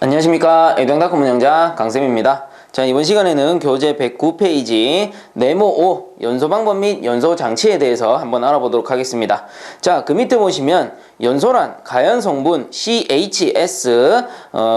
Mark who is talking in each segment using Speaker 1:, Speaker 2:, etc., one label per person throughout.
Speaker 1: 안녕하십니까. 애동닥터 운영자 강쌤입니다. 자, 이번 시간에는 교재 109페이지 네모 5 연소 방법 및 연소 장치에 대해서 한번 알아보도록 하겠습니다. 자, 그 밑에 보시면 연소란 가연 성분 CHS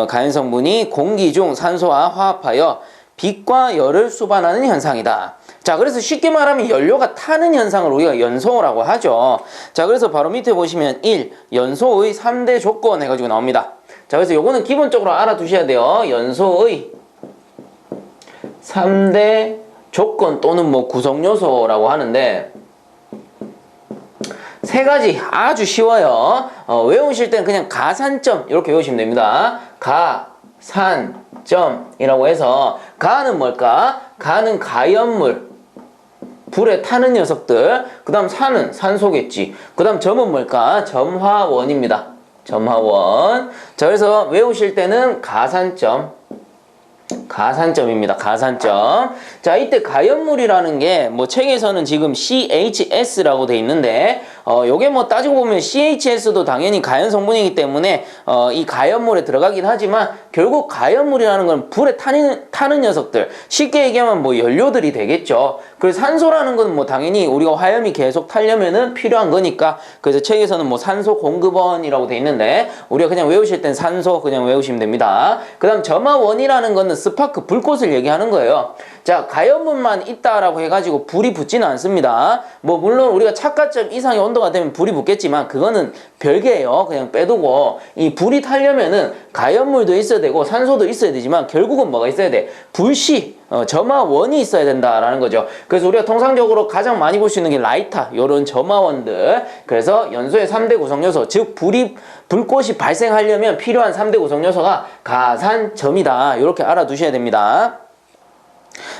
Speaker 1: 가연 성분이 공기 중 산소와 화합하여 빛과 열을 수반하는 현상이다. 자, 그래서 쉽게 말하면 연료가 타는 현상을 우리가 연소라고 하죠. 자, 그래서 바로 밑에 보시면 1. 연소의 3대 조건 해가지고 나옵니다. 자, 그래서 요거는 기본적으로 알아두셔야 돼요. 연소의 3대 조건 또는 뭐 구성요소라고 하는데 세 가지 아주 쉬워요. 외우실 때는 그냥 가산점 이렇게 외우시면 됩니다. 가산점이라고 해서 가는 뭘까? 가는 가연물, 불에 타는 녀석들. 그 다음 산은 산소겠지. 그 다음 점은 뭘까? 점화원입니다. 점화원. 자, 그래서 외우실 때는 가산점입니다. 가산점. 자, 이때 가연물이라는 게 뭐 책에서는 지금 CHS라고 돼 있는데 요게 뭐 따지고 보면 CHS도 당연히 가연 성분이기 때문에 이 가연물에 들어가긴 하지만 결국 가연물이라는 건 불에 타는 녀석들, 쉽게 얘기하면 뭐 연료들이 되겠죠. 그래서 산소라는 건 뭐 당연히 우리가 화염이 계속 타려면은 필요한 거니까, 그래서 책에서는 뭐 산소 공급원이라고 돼 있는데 우리가 그냥 외우실 땐 산소 그냥 외우시면 됩니다. 그 다음 점화원이라는 거는 스파크, 불꽃을 얘기하는 거예요. 자, 가연물만 있다라고 해가지고 불이 붙지는 않습니다. 뭐 물론 우리가 착가점 이상의 온도가 되면 불이 붙겠지만 그거는 별개예요. 그냥 빼두고, 이 불이 타려면은 가연물도 있어야 되고 산소도 있어야 되지만 결국은 뭐가 있어야 돼? 불씨, 점화원이 있어야 된다라는 거죠. 그래서 우리가 통상적으로 가장 많이 볼 수 있는 게 라이터, 요런 점화원들. 그래서 연소의 3대 구성요소, 즉 불꽃이 발생하려면 필요한 3대 구성요소가 가산점이다. 이렇게 알아두셔야 됩니다.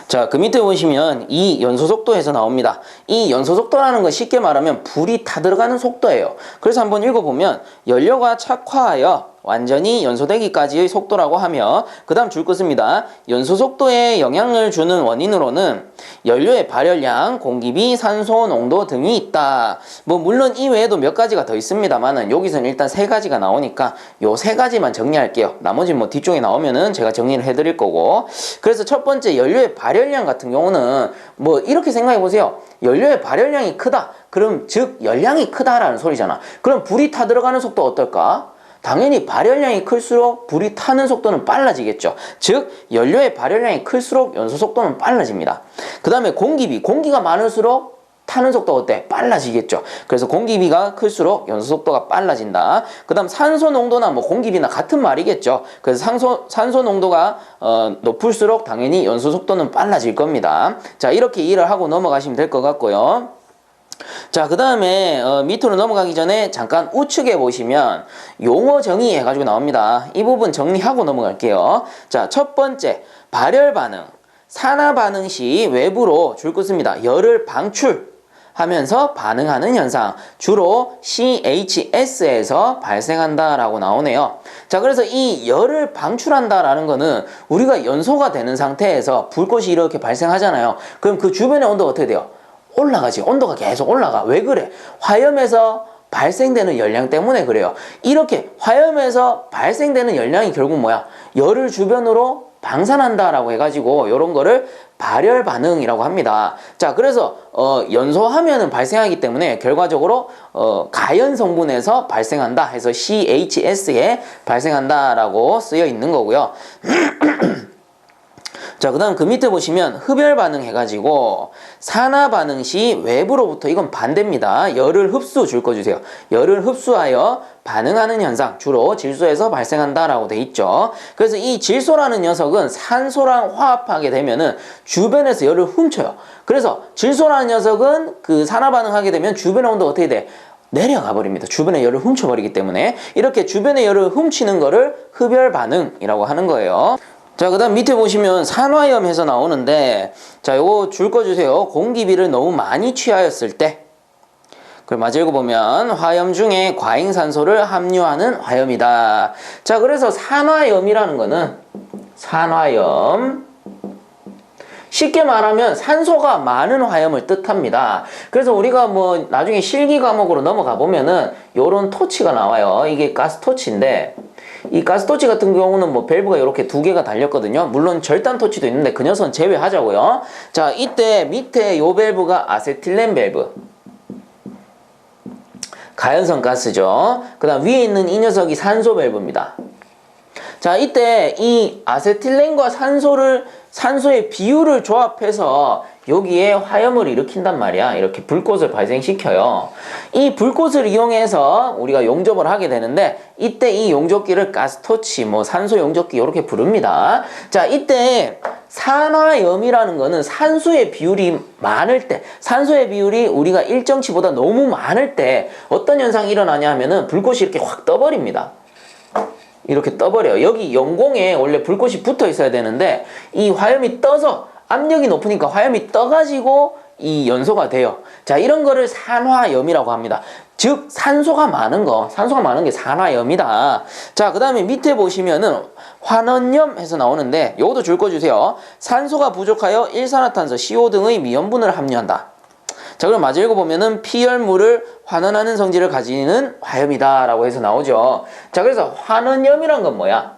Speaker 1: 자, 그 밑에 보시면 이 연소 속도에서 나옵니다. 이 연소 속도라는 건 쉽게 말하면 불이 타들어가는 속도예요. 그래서 한번 읽어보면 연료가 착화하여 완전히 연소되기까지의 속도라고 하며, 그 다음 줄 것입니다. 연소 속도에 영향을 주는 원인으로는 연료의 발열량, 공기비, 산소 농도 등이 있다. 뭐 물론 이 외에도 몇 가지가 더 있습니다만은 여기서는 일단 세 가지가 나오니까 요 세 가지만 정리할게요. 나머지 뭐 뒤쪽에 나오면은 제가 정리를 해드릴 거고. 그래서 첫 번째 연료의 발열량 같은 경우는 뭐 이렇게 생각해 보세요. 연료의 발열량이 크다. 그럼 즉 열량이 크다라는 소리잖아. 그럼 불이 타들어가는 속도 어떨까? 당연히 발열량이 클수록 불이 타는 속도는 빨라지겠죠. 즉 연료의 발열량이 클수록 연소 속도는 빨라집니다. 그 다음에 공기비, 공기가 많을수록 타는 속도가 어때? 빨라지겠죠. 그래서 공기비가 클수록 연소 속도가 빨라진다. 그 다음 산소 농도나 뭐 공기비나 같은 말이겠죠. 그래서 산소 농도가 높을수록 당연히 연소 속도는 빨라질 겁니다. 자, 이렇게 이해를 하고 넘어가시면 될 것 같고요. 자, 그 다음에 밑으로 넘어가기 전에 잠깐 우측에 보시면 용어 정의 해가지고 나옵니다. 이 부분 정리하고 넘어갈게요. 자, 첫 번째, 발열 반응. 산화 반응 시 외부로 줄 것입니다. 열을 방출하면서 반응하는 현상, 주로 CHS에서 발생한다라고 나오네요. 자, 그래서 이 열을 방출한다라는 거는 우리가 연소가 되는 상태에서 불꽃이 이렇게 발생하잖아요. 그럼 그 주변의 온도가 어떻게 돼요? 올라가지. 온도가 계속 올라가. 왜 그래? 화염에서 발생되는 열량 때문에 그래요. 이렇게 화염에서 발생되는 열량이 결국 뭐야? 열을 주변으로 방산한다라고 해가지고 이런 거를 발열 반응이라고 합니다. 자, 그래서 연소하면은 발생하기 때문에 결과적으로 가연 성분에서 발생한다 해서 CHS에 발생한다라고 쓰여 있는 거고요. 자, 그 다음 그 밑에 보시면 흡열 반응 해가지고 산화 반응 시 외부로부터, 이건 반대입니다. 열을 흡수 줄 거 주세요. 열을 흡수하여 반응하는 현상, 주로 질소에서 발생한다라고 돼 있죠. 그래서 이 질소라는 녀석은 산소랑 화합하게 되면은 주변에서 열을 훔쳐요. 그래서 질소라는 녀석은 그 산화 반응하게 되면 주변의 온도가 어떻게 돼? 내려가 버립니다. 주변의 열을 훔쳐버리기 때문에. 이렇게 주변의 열을 훔치는 거를 흡열 반응이라고 하는 거예요. 자, 그 다음 밑에 보시면 산화염 해서 나오는데, 자, 요거 줄 거 주세요. 공기비를 너무 많이 취하였을 때. 그걸 마저 읽어보면 화염 중에 과잉산소를 함유하는 화염이다. 자, 그래서 산화염이라는 거는 산화염, 쉽게 말하면 산소가 많은 화염을 뜻합니다. 그래서 우리가 뭐 나중에 실기 과목으로 넘어가 보면은 요런 토치가 나와요. 이게 가스토치인데 이 가스토치 같은 경우는 뭐 밸브가 이렇게 두 개가 달렸거든요. 물론 절단 토치도 있는데 그 녀석은 제외하자고요. 자, 이때 밑에 요 밸브가 아세틸렌 밸브. 가연성 가스죠. 그 다음 위에 있는 이 녀석이 산소 밸브입니다. 자, 이때 이 아세틸렌과 산소의 비율을 조합해서 여기에 화염을 일으킨단 말이야. 이렇게 불꽃을 발생시켜요. 이 불꽃을 이용해서 우리가 용접을 하게 되는데 이때 이 용접기를 가스토치, 뭐 산소 용접기 이렇게 부릅니다. 자, 이때 산화염이라는 거는 산소의 비율이 많을 때, 산소의 비율이 우리가 일정치보다 너무 많을 때 어떤 현상이 일어나냐 하면은 불꽃이 이렇게 확 떠버립니다. 이렇게 떠버려요. 여기 영공에 원래 불꽃이 붙어 있어야 되는데 이 화염이 떠서 압력이 높으니까 화염이 떠가지고 이 연소가 돼요. 자, 이런 거를 산화염이라고 합니다. 즉 산소가 많은 게 산화염이다. 자, 그 다음에 밑에 보시면은 환원염 해서 나오는데 요것도 줄 거 주세요. 산소가 부족하여 일산화탄소, CO 등의 미연분을 함유한다. 자, 그럼 마저 읽어보면은 피열물을 환원하는 성질을 가지는 화염이다 라고 해서 나오죠. 자, 그래서 환원염이란 건 뭐야?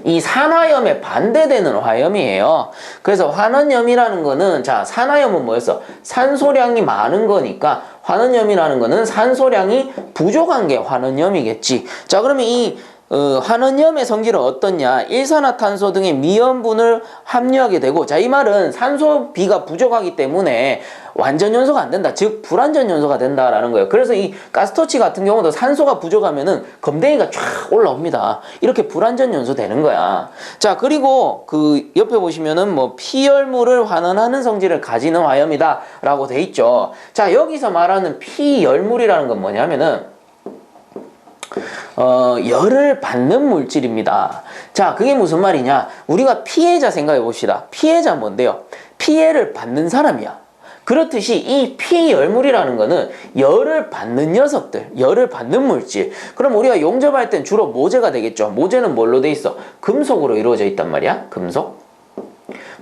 Speaker 1: 이 산화염에 반대되는 화염이에요. 그래서 환원염이라는 거는, 자, 산화염은 뭐였어? 산소량이 많은 거니까 환원염이라는 거는 산소량이 부족한 게 환원염이겠지. 자, 그러면 이 환원염의 성질은 어떻냐? 일산화탄소 등의 미연분을 함유하게 되고, 자, 이 말은 산소비가 부족하기 때문에 완전 연소가 안 된다. 즉 불완전 연소가 된다라는 거예요. 그래서 이 가스토치 같은 경우도 산소가 부족하면은 검댕이가 쫙 올라옵니다. 이렇게 불완전 연소되는 거야. 자, 그리고 그 옆에 보시면은 뭐 피열물을 환원하는 성질을 가지는 화염이다라고 돼 있죠. 자, 여기서 말하는 피열물이라는 건 뭐냐면은 열을 받는 물질입니다. 자, 그게 무슨 말이냐? 우리가 피해자 생각해 봅시다. 피해자 뭔데요? 피해를 받는 사람이야. 그렇듯이 이 피열물이라는 거는 열을 받는 녀석들, 열을 받는 물질. 그럼 우리가 용접할 땐 주로 모재가 되겠죠. 모재는 뭘로 돼 있어? 금속으로 이루어져 있단 말이야. 금속.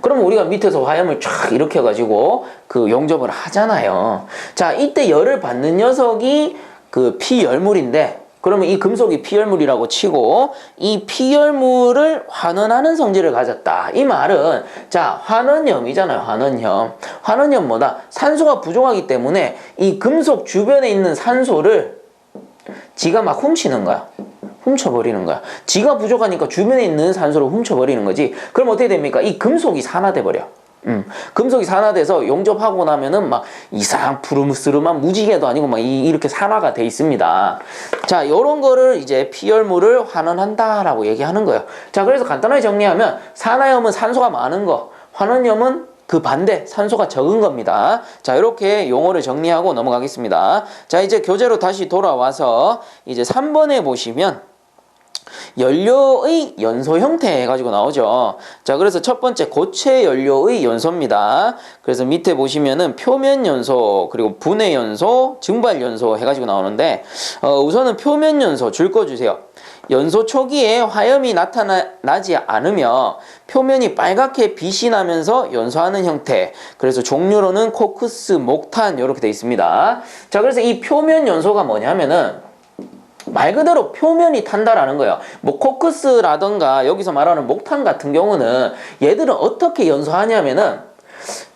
Speaker 1: 그럼 우리가 밑에서 화염을 쫙 일으켜가지고 그 용접을 하잖아요. 자, 이때 열을 받는 녀석이 그 피열물인데, 그러면 이 금속이 피열물이라고 치고 이 피열물을 환원하는 성질을 가졌다. 이 말은 자, 환원염이잖아요. 환원염. 환원염 뭐다? 산소가 부족하기 때문에 이 금속 주변에 있는 산소를 지가 막 훔치는 거야. 훔쳐버리는 거야. 지가 부족하니까 주변에 있는 산소를 훔쳐버리는 거지. 그럼 어떻게 됩니까? 이 금속이 산화돼 버려. 금속이 산화돼서 용접하고 나면은 막 이상 푸르스름한 무지개도 아니고 막 이렇게 산화가 돼 있습니다. 자, 요런 거를 이제 피열물을 환원한다라고 얘기하는 거예요. 자, 그래서 간단하게 정리하면 산화염은 산소가 많은 거, 환원염은 그 반대 산소가 적은 겁니다. 자, 이렇게 용어를 정리하고 넘어가겠습니다. 자, 이제 교재로 다시 돌아와서 이제 3번에 보시면 연료의 연소 형태 해가지고 나오죠. 자, 그래서 첫 번째 고체 연료의 연소입니다. 그래서 밑에 보시면은 표면 연소, 그리고 분해 연소, 증발 연소 해가지고 나오는데, 우선은 표면 연소 줄 거 주세요. 연소 초기에 화염이 나타나지 않으며 표면이 빨갛게 빛이 나면서 연소하는 형태. 그래서 종류로는 코크스, 목탄 이렇게 되어 있습니다. 자, 그래서 이 표면 연소가 뭐냐면은 말 그대로 표면이 탄다라는 거예요. 뭐 코크스라던가 여기서 말하는 목탄 같은 경우는 얘들은 어떻게 연소하냐면은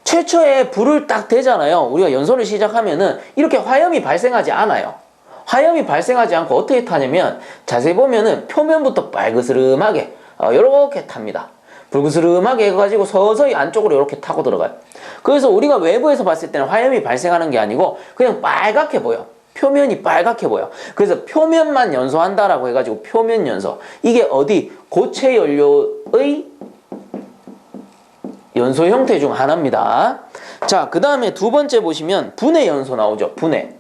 Speaker 1: 최초에 불을 딱 대잖아요. 우리가 연소를 시작하면은 이렇게 화염이 발생하지 않아요. 화염이 발생하지 않고 어떻게 타냐면 자세히 보면은 표면부터 빨그스름하게 이렇게 탑니다. 불그스름하게 해가지고 서서히 안쪽으로 이렇게 타고 들어가요. 그래서 우리가 외부에서 봤을 때는 화염이 발생하는 게 아니고 그냥 빨갛게 보여. 표면이 빨갛게 보여. 그래서 표면만 연소한다라고 해가지고 표면 연소. 이게 어디? 고체 연료의 연소 형태 중 하나입니다. 자, 그 다음에 두 번째 보시면 분해 연소 나오죠. 분해.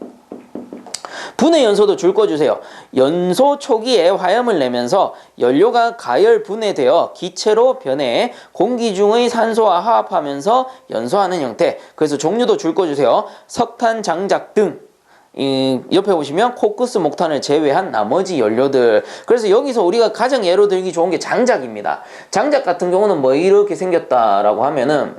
Speaker 1: 분해 연소도 줄 거 주세요. 연소 초기에 화염을 내면서 연료가 가열 분해되어 기체로 변해 공기 중의 산소와 화합하면서 연소하는 형태. 그래서 종류도 줄 거 주세요. 석탄, 장작 등. 이 옆에 보시면 코크스 목탄을 제외한 나머지 연료들. 그래서 여기서 우리가 가장 예로 들기 좋은 게 장작입니다. 장작 같은 경우는 뭐 이렇게 생겼다라고 하면은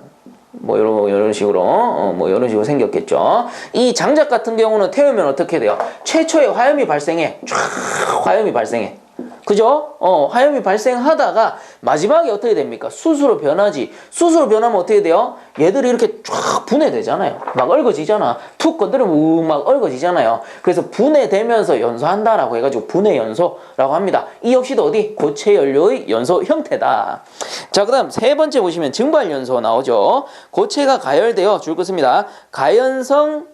Speaker 1: 뭐 이런 식으로 뭐 이런 식으로 생겼겠죠. 이 장작 같은 경우는 태우면 어떻게 돼요? 최초에 화염이 발생해. 쫙 화염이 발생해. 그죠? 화염이 발생하다가 마지막에 어떻게 됩니까? 숯으로 변하지. 숯으로 변하면 어떻게 돼요? 얘들이 이렇게 쫙 분해되잖아요. 막 얽어지잖아. 툭 건드리면 막 얽어지잖아요. 그래서 분해되면서 연소한다라고 해가지고 분해연소라고 합니다. 이 역시도 어디? 고체 연료의 연소 형태다. 자, 그 다음 세 번째 보시면 증발연소 나오죠. 고체가 가열되어 줄 것입니다. 가연성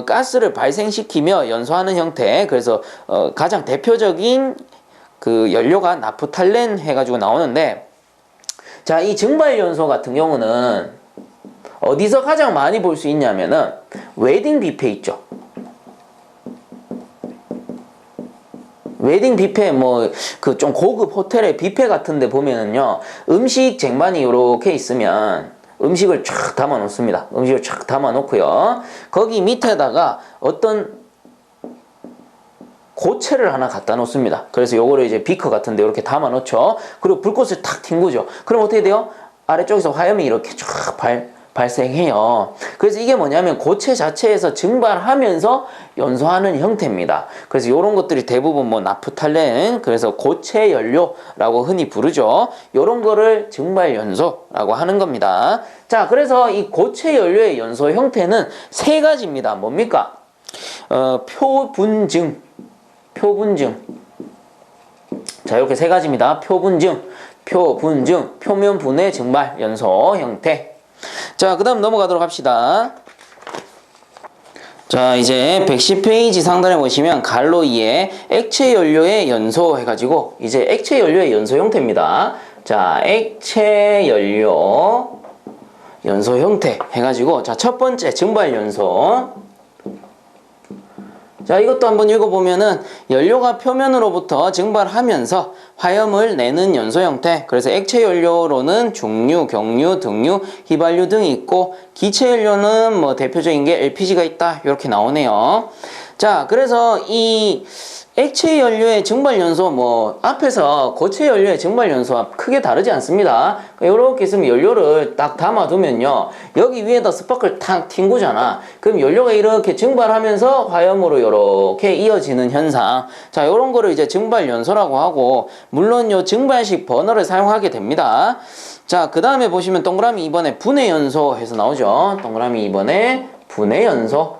Speaker 1: 가스를 발생시키며 연소하는 형태. 그래서 가장 대표적인 그 연료가 나프탈렌 해가지고 나오는데, 자, 이 증발연소 같은 경우는 어디서 가장 많이 볼 수 있냐면은 웨딩 뷔페 있죠. 웨딩 뷔페 뭐 그 좀 고급 호텔의 뷔페 같은데 보면은요, 음식 쟁반이 이렇게 있으면 음식을 쫙 담아 놓습니다. 음식을 쫙 담아 놓고요, 거기 밑에다가 어떤 고체를 하나 갖다 놓습니다. 그래서 요거를 이제 비커 같은데 이렇게 담아 놓죠. 그리고 불꽃을 탁 튕구죠. 그럼 어떻게 돼요? 아래쪽에서 화염이 이렇게 쫙 발생해요. 그래서 이게 뭐냐면 고체 자체에서 증발하면서 연소하는 형태입니다. 그래서 이런 것들이 대부분 뭐 나프탈렌, 그래서 고체 연료라고 흔히 부르죠. 이런 거를 증발 연소라고 하는 겁니다. 자, 그래서 이 고체 연료의 연소 형태는 세 가지입니다. 뭡니까? 표분증. 자, 이렇게 세 가지입니다. 표분증, 표면 분해, 증발, 연소 형태. 자, 그 다음 넘어가도록 합시다. 자, 이제 110페이지 상단에 보시면 갈로 2에 액체 연료의 연소 해가지고 이제 액체 연료의 연소 형태입니다. 자, 액체 연료 연소 형태 해가지고, 자, 첫 번째 증발 연소. 자, 이것도 한번 읽어보면은 연료가 표면으로부터 증발하면서 화염을 내는 연소 형태. 그래서 액체 연료로는 중류, 경류, 등류, 휘발유 등이 있고, 기체 연료는 뭐 대표적인 게 LPG가 있다, 이렇게 나오네요. 자, 그래서 이 액체 연료의 증발 연소, 뭐 앞에서 고체 연료의 증발 연소와 크게 다르지 않습니다. 이렇게 있으면 연료를 딱 담아두면요, 여기 위에다 스파크를 탁 튕구잖아. 그럼 연료가 이렇게 증발하면서 화염으로 이렇게 이어지는 현상. 자, 이런 거를 이제 증발 연소라고 하고, 물론 요 증발식 버너를 사용하게 됩니다. 자, 그 다음에 보시면 동그라미 2번에 분해 연소 해서 나오죠. 동그라미 2번에 분해 연소.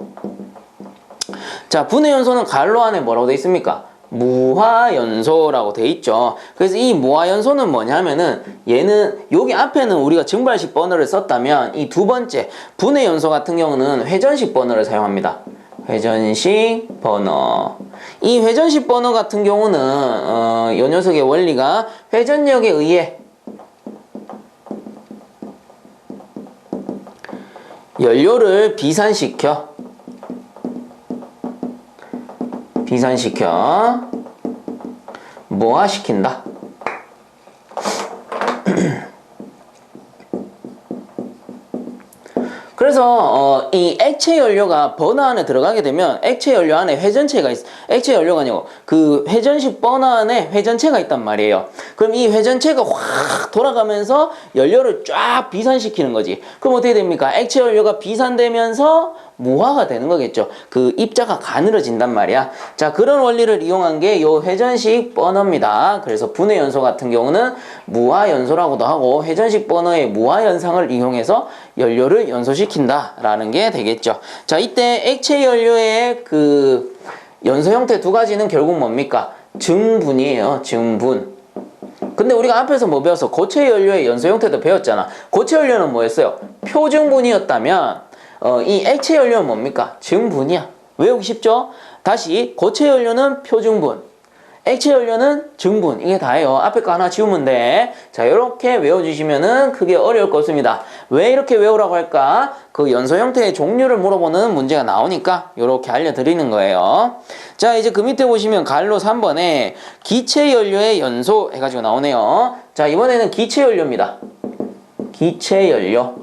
Speaker 1: 자, 분해 연소는 갈로 안에 뭐라고 돼 있습니까? 무화연소라고 돼 있죠. 그래서 이 무화연소는 뭐냐면은, 얘는 여기 앞에는 우리가 증발식 버너를 썼다면 이 두 번째 분해 연소 같은 경우는 회전식 버너를 사용합니다. 회전식 버너. 이 회전식 버너 같은 경우는 이 녀석의 원리가 회전력에 의해 연료를 비산시켜 무화시킨다. 그래서 이 액체 연료가 버너 안에 들어가게 되면 액체 연료 안에 회전체가 액체 연료가 아니고 그 회전식 버너 안에 회전체가 있단 말이에요. 그럼 이 회전체가 확 돌아가면서 연료를 쫙 비산시키는 거지. 그럼 어떻게 됩니까? 액체 연료가 비산되면서 무화가 되는 거겠죠. 그 입자가 가늘어진단 말이야. 자, 그런 원리를 이용한 게 요 회전식 버너입니다. 그래서 분해 연소 같은 경우는 무화 연소라고도 하고, 회전식 버너의 무화 현상을 이용해서 연료를 연소시킨다 라는 게 되겠죠. 자, 이때 액체 연료의 그 연소 형태 두 가지는 결국 뭡니까? 증분이에요. 증분. 근데 우리가 앞에서 뭐 배웠어? 고체 연료의 연소 형태도 배웠잖아. 고체 연료는 뭐였어요? 표증분이었다면 이 액체 연료는 뭡니까? 증분이야. 외우기 쉽죠? 다시, 고체 연료는 표증분, 액체 연료는 증분. 이게 다예요. 앞에 거 하나 지우면 돼. 자, 이렇게 외워주시면은 크게 어려울 거 없습니다. 왜 이렇게 외우라고 할까? 그 연소 형태의 종류를 물어보는 문제가 나오니까 이렇게 알려드리는 거예요. 자, 이제 그 밑에 보시면 갈로 3번에 기체 연료의 연소 해가지고 나오네요. 자, 이번에는 기체 연료입니다. 기체 연료.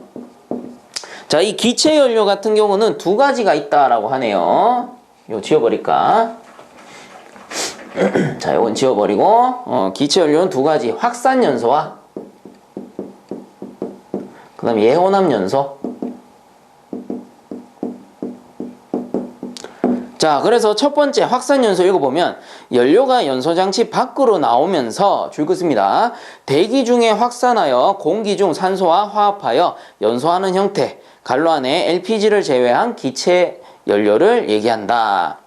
Speaker 1: 자, 이 기체 연료 같은 경우는 두 가지가 있다라고 하네요. 요 지워버릴까? 자, 요건 지워버리고 기체 연료는 두 가지, 확산 연소와 그 다음에 예혼합 연소. 자, 그래서 첫 번째 확산 연소 읽어보면 연료가 연소장치 밖으로 나오면서 줄 것입니다. 대기 중에 확산하여 공기 중 산소와 화합하여 연소하는 형태, 갈로 안에 LPG를 제외한 기체 연료를 얘기한다.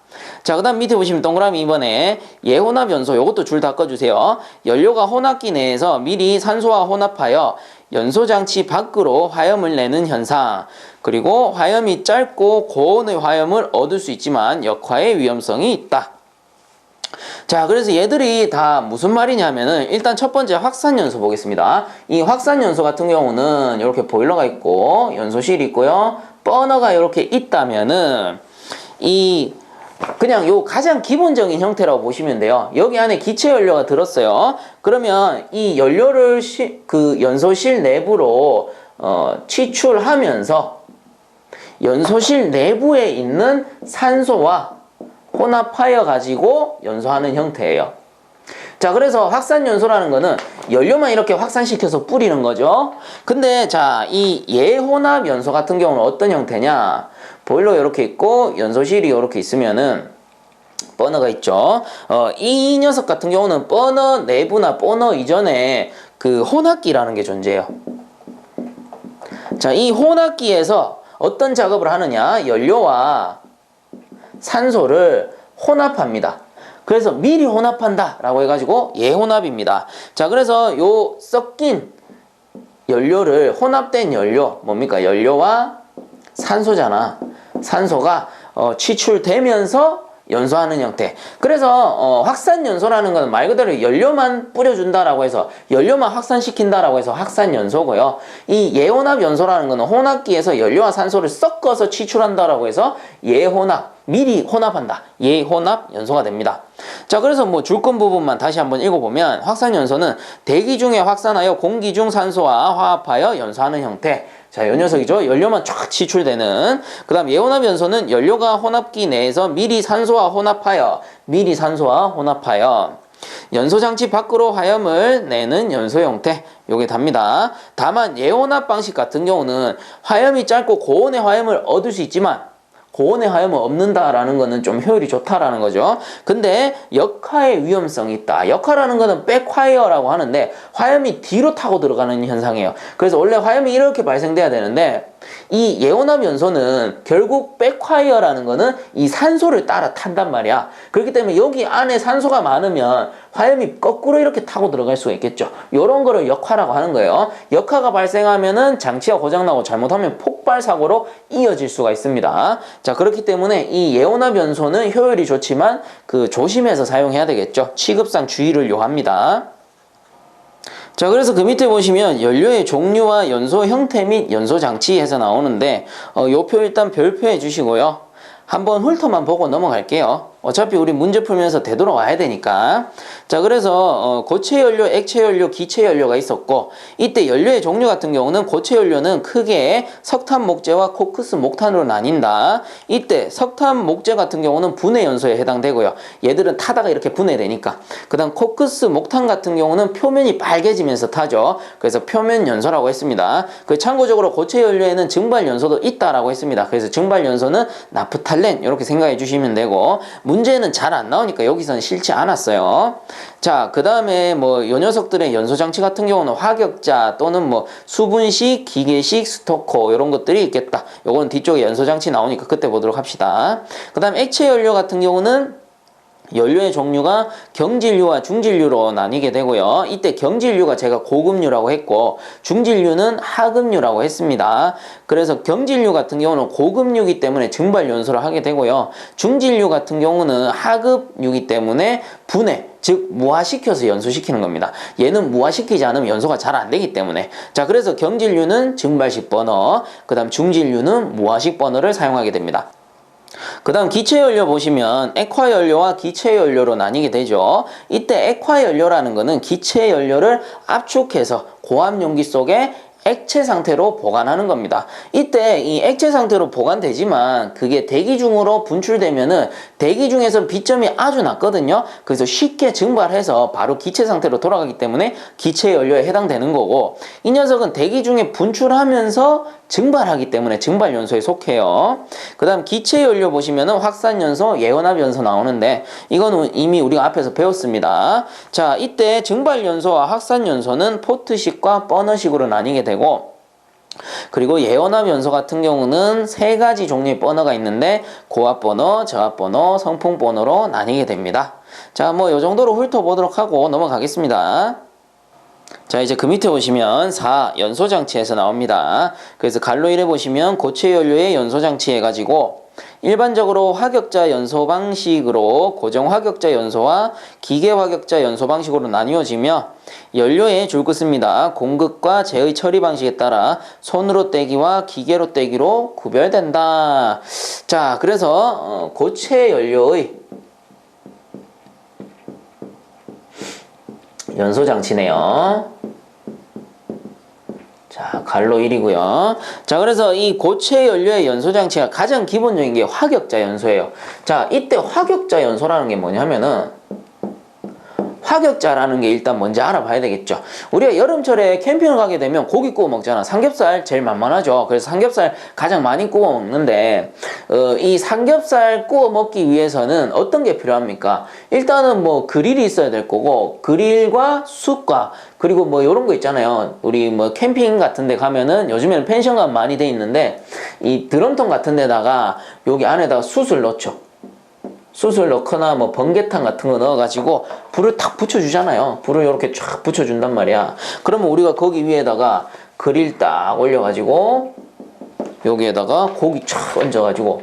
Speaker 1: 자, 그 다음 밑에 보시면 동그라미 2번에 예혼합 연소, 요것도 줄 다 꺼주세요. 연료가 혼합기 내에서 미리 산소와 혼합하여 연소장치 밖으로 화염을 내는 현상, 그리고 화염이 짧고 고온의 화염을 얻을 수 있지만 역화의 위험성이 있다. 자, 그래서 얘들이 다 무슨 말이냐면은 일단 첫 번째 확산연소 보겠습니다. 이 확산연소 같은 경우는 이렇게 보일러가 있고 연소실이 있고요, 버너가 이렇게 있다면은 그냥 요 가장 기본적인 형태라고 보시면 돼요. 여기 안에 기체 연료가 들었어요. 그러면 이 연료를 그 연소실 내부로 취출하면서 연소실 내부에 있는 산소와 혼합하여 가지고 연소하는 형태예요. 자, 그래서 확산연소라는 거는 연료만 이렇게 확산시켜서 뿌리는 거죠. 근데 자, 이 예혼합 연소 같은 경우는 어떤 형태냐? 보일러 이렇게 있고 연소실이 이렇게 있으면은 버너가 있죠. 이 녀석 같은 경우는 버너 내부나 버너 이전에 그 혼합기라는 게 존재해요. 자, 이 혼합기에서 어떤 작업을 하느냐? 연료와 산소를 혼합합니다. 그래서 미리 혼합한다 라고 해가지고 예혼합입니다. 자, 그래서 요 섞인 연료를, 혼합된 연료, 뭡니까? 연료와 산소잖아. 산소가 취출되면서 연소하는 형태. 그래서 확산연소라는 건 말 그대로 연료만 뿌려준다라고 해서, 연료만 확산시킨다라고 해서 확산연소고요. 이 예혼합연소라는 거는 혼합기에서 연료와 산소를 섞어서 취출한다라고 해서 예혼합, 미리 혼합한다, 예혼합연소가 됩니다. 자, 그래서 뭐 줄건 부분만 다시 한번 읽어보면 확산연소는 대기 중에 확산하여 공기 중 산소와 화합하여 연소하는 형태. 자, 요 녀석이죠. 연료만 쫙 취출되는. 그 다음 예혼합 연소는 연료가 혼합기 내에서 미리 산소와 혼합하여 연소장치 밖으로 화염을 내는 연소 형태. 요게 답니다. 다만 예혼합 방식 같은 경우는 화염이 짧고 고온의 화염을 얻을 수 있지만 고온의 화염은 없는다라는 거는 좀 효율이 좋다라는 거죠. 근데 역화의 위험성이 있다. 역화라는 거는 백화이어라고 하는데 화염이 뒤로 타고 들어가는 현상이에요. 그래서 원래 화염이 이렇게 발생돼야 되는데 이 예혼합 연소는 결국 백화이어라는 거는 이 산소를 따라 탄단 말이야. 그렇기 때문에 여기 안에 산소가 많으면 화염이 거꾸로 이렇게 타고 들어갈 수가 있겠죠. 요런 거를 역화라고 하는 거예요. 역화가 발생하면은 장치가 고장나고 잘못하면 폭발 사고로 이어질 수가 있습니다. 자, 그렇기 때문에 이 예혼합 연소는 효율이 좋지만 조심해서 사용해야 되겠죠. 취급상 주의를 요합니다. 자, 그래서 그 밑에 보시면 연료의 종류와 연소 형태 및 연소 장치 해서 나오는데 요 표 일단 별표해 주시고요. 한번 훑어만 보고 넘어갈게요. 어차피 우리 문제 풀면서 되돌아와야 되니까. 자, 그래서 고체 연료, 액체 연료, 기체 연료가 있었고, 이때 연료의 종류 같은 경우는 고체 연료는 크게 석탄 목재와 코크스 목탄으로 나뉜다. 이때 석탄 목재 같은 경우는 분해 연소에 해당되고요. 얘들은 타다가 이렇게 분해되니까. 그 다음 코크스 목탄 같은 경우는 표면이 빨개지면서 타죠. 그래서 표면 연소라고 했습니다. 참고적으로 고체 연료에는 증발 연소도 있다라고 했습니다. 그래서 증발 연소는 나프탈렌 이렇게 생각해 주시면 되고, 문제는 잘 안 나오니까 여기서는 싫지 않았어요. 자, 그 다음에 뭐 요 녀석들의 연소장치 같은 경우는 화격자 또는 뭐 수분식, 기계식, 스토커 이런 것들이 있겠다. 요거는 뒤쪽에 연소장치 나오니까 그때 보도록 합시다. 그 다음 액체 연료 같은 경우는 연료의 종류가 경질류와 중질류로 나뉘게 되고요. 이때 경질류가 제가 고급류라고 했고 중질류는 하급류라고 했습니다. 그래서 경질류 같은 경우는 고급류이기 때문에 증발 연소를 하게 되고요. 중질류 같은 경우는 하급류이기 때문에 분해, 즉 무화시켜서 연소시키는 겁니다. 얘는 무화시키지 않으면 연소가 잘 안 되기 때문에. 자, 그래서 경질류는 증발식 버너, 그 다음 중질류는 무화식 버너를 사용하게 됩니다. 그 다음 기체 연료 보시면 액화 연료와 기체 연료로 나뉘게 되죠. 이때 액화 연료라는 거는 기체 연료를 압축해서 고압 용기 속에 액체 상태로 보관하는 겁니다. 이때 이 액체 상태로 보관되지만 그게 대기 중으로 분출되면은 대기 중에서 비점이 아주 낮거든요. 그래서 쉽게 증발해서 바로 기체 상태로 돌아가기 때문에 기체 연료에 해당되는 거고, 이 녀석은 대기 중에 분출하면서 증발하기 때문에 증발 연소에 속해요. 그 다음 기체 연료 보시면은 확산 연소, 예원합 연소 나오는데 이거는 이미 우리가 앞에서 배웠습니다. 자, 이때 증발 연소와 확산 연소는 포트식과 버너식으로 나뉘게 되고, 그리고 예원합 연소 같은 경우는 세 가지 종류의 버너가 있는데 고압 버너, 저압 버너, 성풍 버너로 나뉘게 됩니다. 자, 뭐 요 정도로 훑어보도록 하고 넘어가겠습니다. 자, 이제 그 밑에 보시면 4 연소장치에서 나옵니다. 그래서 갈로 1에 보시면 고체 연료의 연소장치 해가지고 일반적으로 화격자 연소 방식으로 고정 화격자 연소와 기계 화격자 연소 방식으로 나뉘어지며 연료의 줄긋습니다. 공급과 제의 처리 방식에 따라 손으로 떼기와 기계로 떼기로 구별된다. 자, 그래서 고체 연료의 연소장치네요. 자, 갈로 1이고요. 자, 그래서 이 고체 연료의 연소장치가 가장 기본적인 게 화격자 연소예요. 자, 이때 화격자 연소라는 게 뭐냐면은 화격자라는 게 일단 뭔지 알아봐야 되겠죠. 우리가 여름철에 캠핑을 가게 되면 고기 구워 먹잖아. 삼겹살 제일 만만하죠. 그래서 삼겹살 가장 많이 구워 먹는데 이 삼겹살 구워 먹기 위해서는 어떤 게 필요합니까? 일단은 뭐 그릴이 있어야 될 거고, 그릴과 숯과 그리고 뭐 요런 거 있잖아요. 우리 뭐 캠핑 같은 데 가면은 요즘에는 펜션가 많이 돼 있는데 이 드럼통 같은 데다가 여기 안에다가 숯을 넣죠. 숯을 넣거나 뭐 번개탕 같은 거 넣어가지고 불을 탁 붙여주잖아요. 불을 이렇게 쫙 붙여준단 말이야. 그러면 우리가 거기 위에다가 그릴 딱 올려가지고 여기에다가 고기 쫙 얹어가지고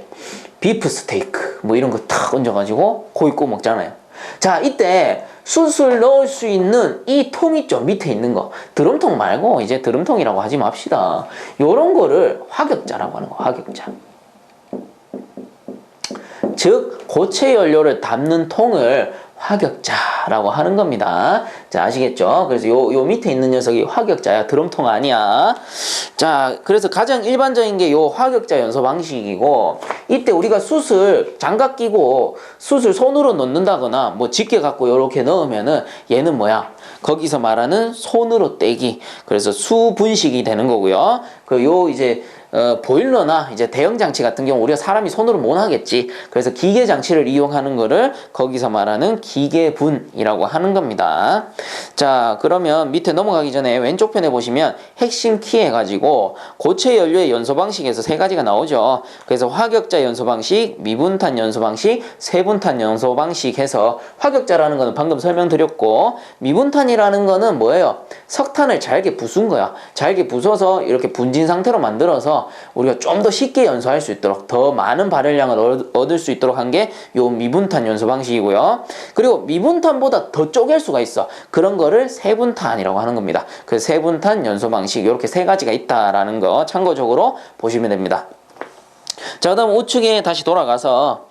Speaker 1: 비프 스테이크 뭐 이런 거 탁 얹어가지고 고기 구워 먹잖아요. 자, 이때 숯을 넣을 수 있는 이 통 있죠? 밑에 있는 거. 드럼통 말고 이제 드럼통이라고 하지 맙시다. 요런 거를 화격자라고 하는 거. 화격자. 즉 고체 연료를 담는 통을 화격자라고 하는 겁니다. 자, 아시겠죠? 그래서 요 밑에 있는 녀석이 화격자야. 드럼통 아니야. 자, 그래서 가장 일반적인 게 요 화격자 연소 방식이고, 이때 우리가 숯을 장갑 끼고 숯을 손으로 넣는다거나 뭐 집게 갖고 요렇게 넣으면은 얘는 뭐야? 거기서 말하는 손으로 떼기. 그래서 수분식이 되는 거고요. 그 요 이제 보일러나 이제 대형 장치 같은 경우 우리가 사람이 손으로 못 하겠지. 그래서 기계 장치를 이용하는 거를 거기서 말하는 기계분이라고 하는 겁니다. 자, 그러면 밑에 넘어가기 전에 왼쪽 편에 보시면 핵심 키 해가지고 고체 연료의 연소 방식에서 세 가지가 나오죠. 그래서 화격자 연소 방식, 미분탄 연소 방식, 세분탄 연소 방식 해서 화격자라는 거는 방금 설명드렸고, 미분탄이라는 거는 뭐예요? 석탄을 잘게 부순 거야. 잘게 부숴서 이렇게 분진 상태로 만들어서 우리가 좀 더 쉽게 연소할 수 있도록, 더 많은 발열량을 얻을 수 있도록 한 게 요 미분탄 연소 방식이고요. 그리고 미분탄보다 더 쪼갤 수가 있어. 그런 거를 세분탄이라고 하는 겁니다. 그래서 세분탄 연소 방식, 이렇게 세 가지가 있다라는 거 참고적으로 보시면 됩니다. 자, 그다음 우측에 다시 돌아가서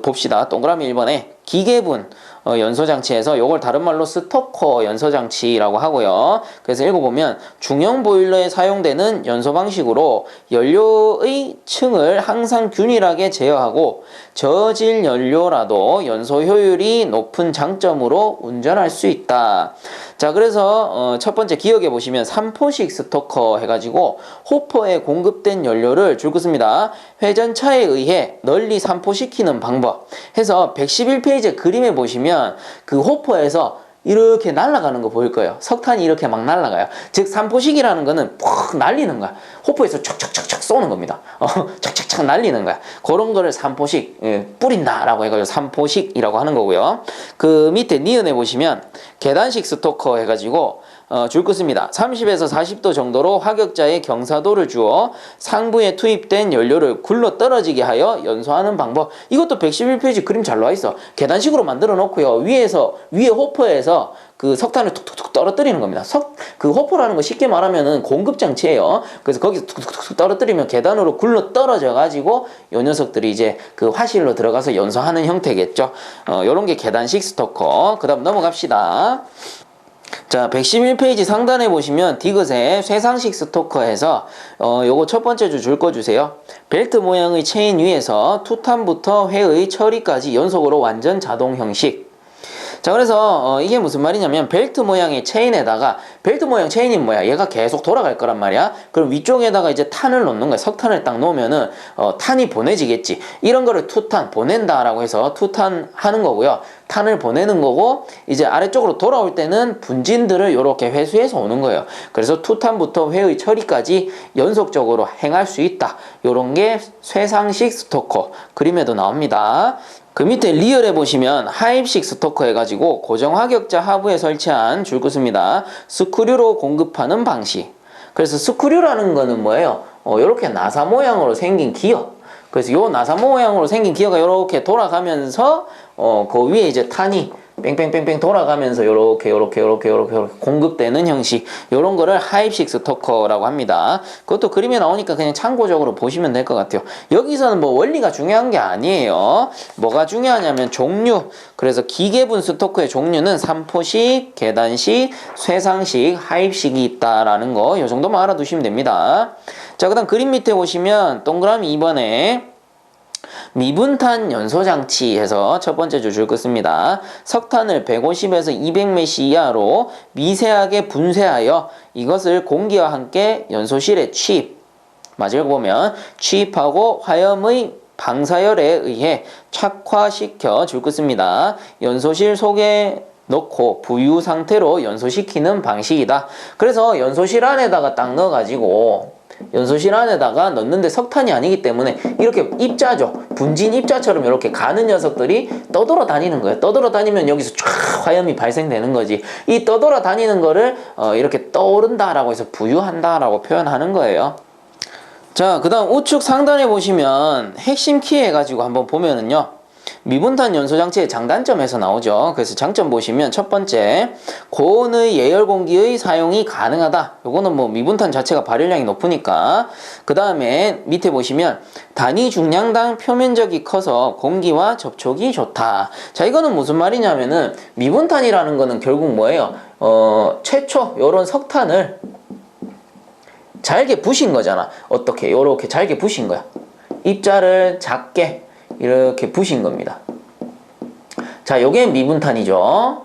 Speaker 1: 봅시다. 동그라미 1번에 기계분 연소장치에서 요걸 다른 말로 스토커 연소장치라고 하고요. 그래서 읽어보면 중형 보일러에 사용되는 연소 방식으로 연료의 층을 항상 균일하게 제어하고 저질 연료라도 연소 효율이 높은 장점으로 운전할 수 있다. 자, 그래서 첫 번째 기억해 보시면 3포식 스토커 해가지고 호퍼에 공급된 연료를 줄긋습니다. 회전차에 의해 널리 산포시키는 방법 해서 111페이지 그림에 보시면 그 호퍼에서 이렇게 날아가는 거 보일 거예요. 석탄이 이렇게 막 날아가요. 즉 산포식이라는 거는 푹 날리는 거야. 호퍼에서 촥촥촥촥 쏘는 겁니다. 촥촥촥 날리는 거야. 그런 거를 산포식, 뿌린다 라고 해가지고 산포식이라고 하는 거고요. 그 밑에 니은에 보시면 계단식 스토커 해가지고 줄긋습니다. 30에서 40도 정도로 화격자의 경사도를 주어 상부에 투입된 연료를 굴러 떨어지게 하여 연소하는 방법. 이것도 111페이지 그림 잘 나와 있어. 계단식으로 만들어 놓고요. 위에 호퍼에서 그 석탄을 툭툭툭 떨어뜨리는 겁니다. 그 호퍼라는 거 쉽게 말하면은 공급장치예요. 그래서 거기서 툭툭툭 떨어뜨리면 계단으로 굴러 떨어져 가지고 요 녀석들이 이제 그 화실로 들어가서 연소하는 형태겠죠. 요런 게 계단식 스토커. 그 다음 넘어갑시다. 자, 111페이지 상단에 보시면 디귿의 쇠상식 스토커에서 요거 첫 번째 줄 읽어주세요. 벨트 모양의 체인 위에서 투탄부터 회의 처리까지 연속으로 완전 자동 형식. 자, 그래서 이게 무슨 말이냐면 벨트 모양의 체인에다가 벨트 모양 체인이 뭐야? 얘가 계속 돌아갈 거란 말이야. 그럼 위쪽에다가 이제 탄을 놓는 거야. 석탄을 딱 놓으면은 탄이 보내지겠지. 이런 거를 투탄 보낸다라고 해서 투탄 하는 거고요. 탄을 보내는 거고 이제 아래쪽으로 돌아올 때는 분진들을 이렇게 회수해서 오는 거예요. 그래서 투탄부터 회의 처리까지 연속적으로 행할 수 있다. 요런 게 쇠상식 스토커 그림에도 나옵니다. 그 밑에 리얼에 보시면 하입식 스토커 해가지고 고정하격자 하부에 설치한 줄긋습니다. 스크류로 공급하는 방식. 그래서 스크류라는 거는 뭐예요? 요렇게 나사 모양으로 생긴 기어. 그래서 요 나사 모양으로 생긴 기어가 요렇게 돌아가면서 그 위에 이제 탄이 뺑뺑뺑뺑 돌아가면서 요렇게 공급되는 형식. 요런 거를 하입식 스토커라고 합니다. 그것도 그림에 나오니까 그냥 참고적으로 보시면 될 것 같아요. 여기서는 뭐 원리가 중요한 게 아니에요. 뭐가 중요하냐면 종류. 그래서 기계분 스토커의 종류는 삼포식, 계단식, 쇠상식, 하입식이 있다라는 거. 요 정도만 알아두시면 됩니다. 자, 그 다음 그림 밑에 보시면 동그라미 2번에 미분탄 연소장치 해서 첫 번째 줄 긋습니다. 석탄을 150에서 200메시 이하로 미세하게 분쇄하여 이것을 공기와 함께 연소실에 취입. 맞을 보면 취입하고 화염의 방사열에 의해 착화시켜 줄 긋습니다. 연소실 속에 넣고 부유 상태로 연소시키는 방식이다. 그래서 연소실 안에다가 딱 넣어가지고 연소실 안에다가 넣는데 석탄이 아니기 때문에 이렇게 입자죠. 분진 입자처럼 이렇게 가는 녀석들이 떠돌아 다니는 거예요. 떠돌아 다니면 여기서 쫙 화염이 발생되는 거지. 이 떠돌아 다니는 거를 이렇게 떠오른다라고 해서 부유한다라고 표현하는 거예요. 자, 그 다음 우측 상단에 보시면 핵심 키 해가지고 한번 보면은요. 미분탄 연소장치의 장단점에서 나오죠. 그래서 장점 보시면 첫 번째, 고온의 예열 공기의 사용이 가능하다. 요거는 뭐 미분탄 자체가 발열량이 높으니까. 그 다음에 밑에 보시면 단위 중량당 표면적이 커서 공기와 접촉이 좋다. 자, 이거는 무슨 말이냐면은 미분탄이라는 거는 결국 뭐예요? 최초 요런 석탄을 잘게 부신 거잖아. 어떻게? 요렇게 잘게 부신 거야. 입자를 작게 이렇게 부신 겁니다. 자, 요게 미분탄이죠.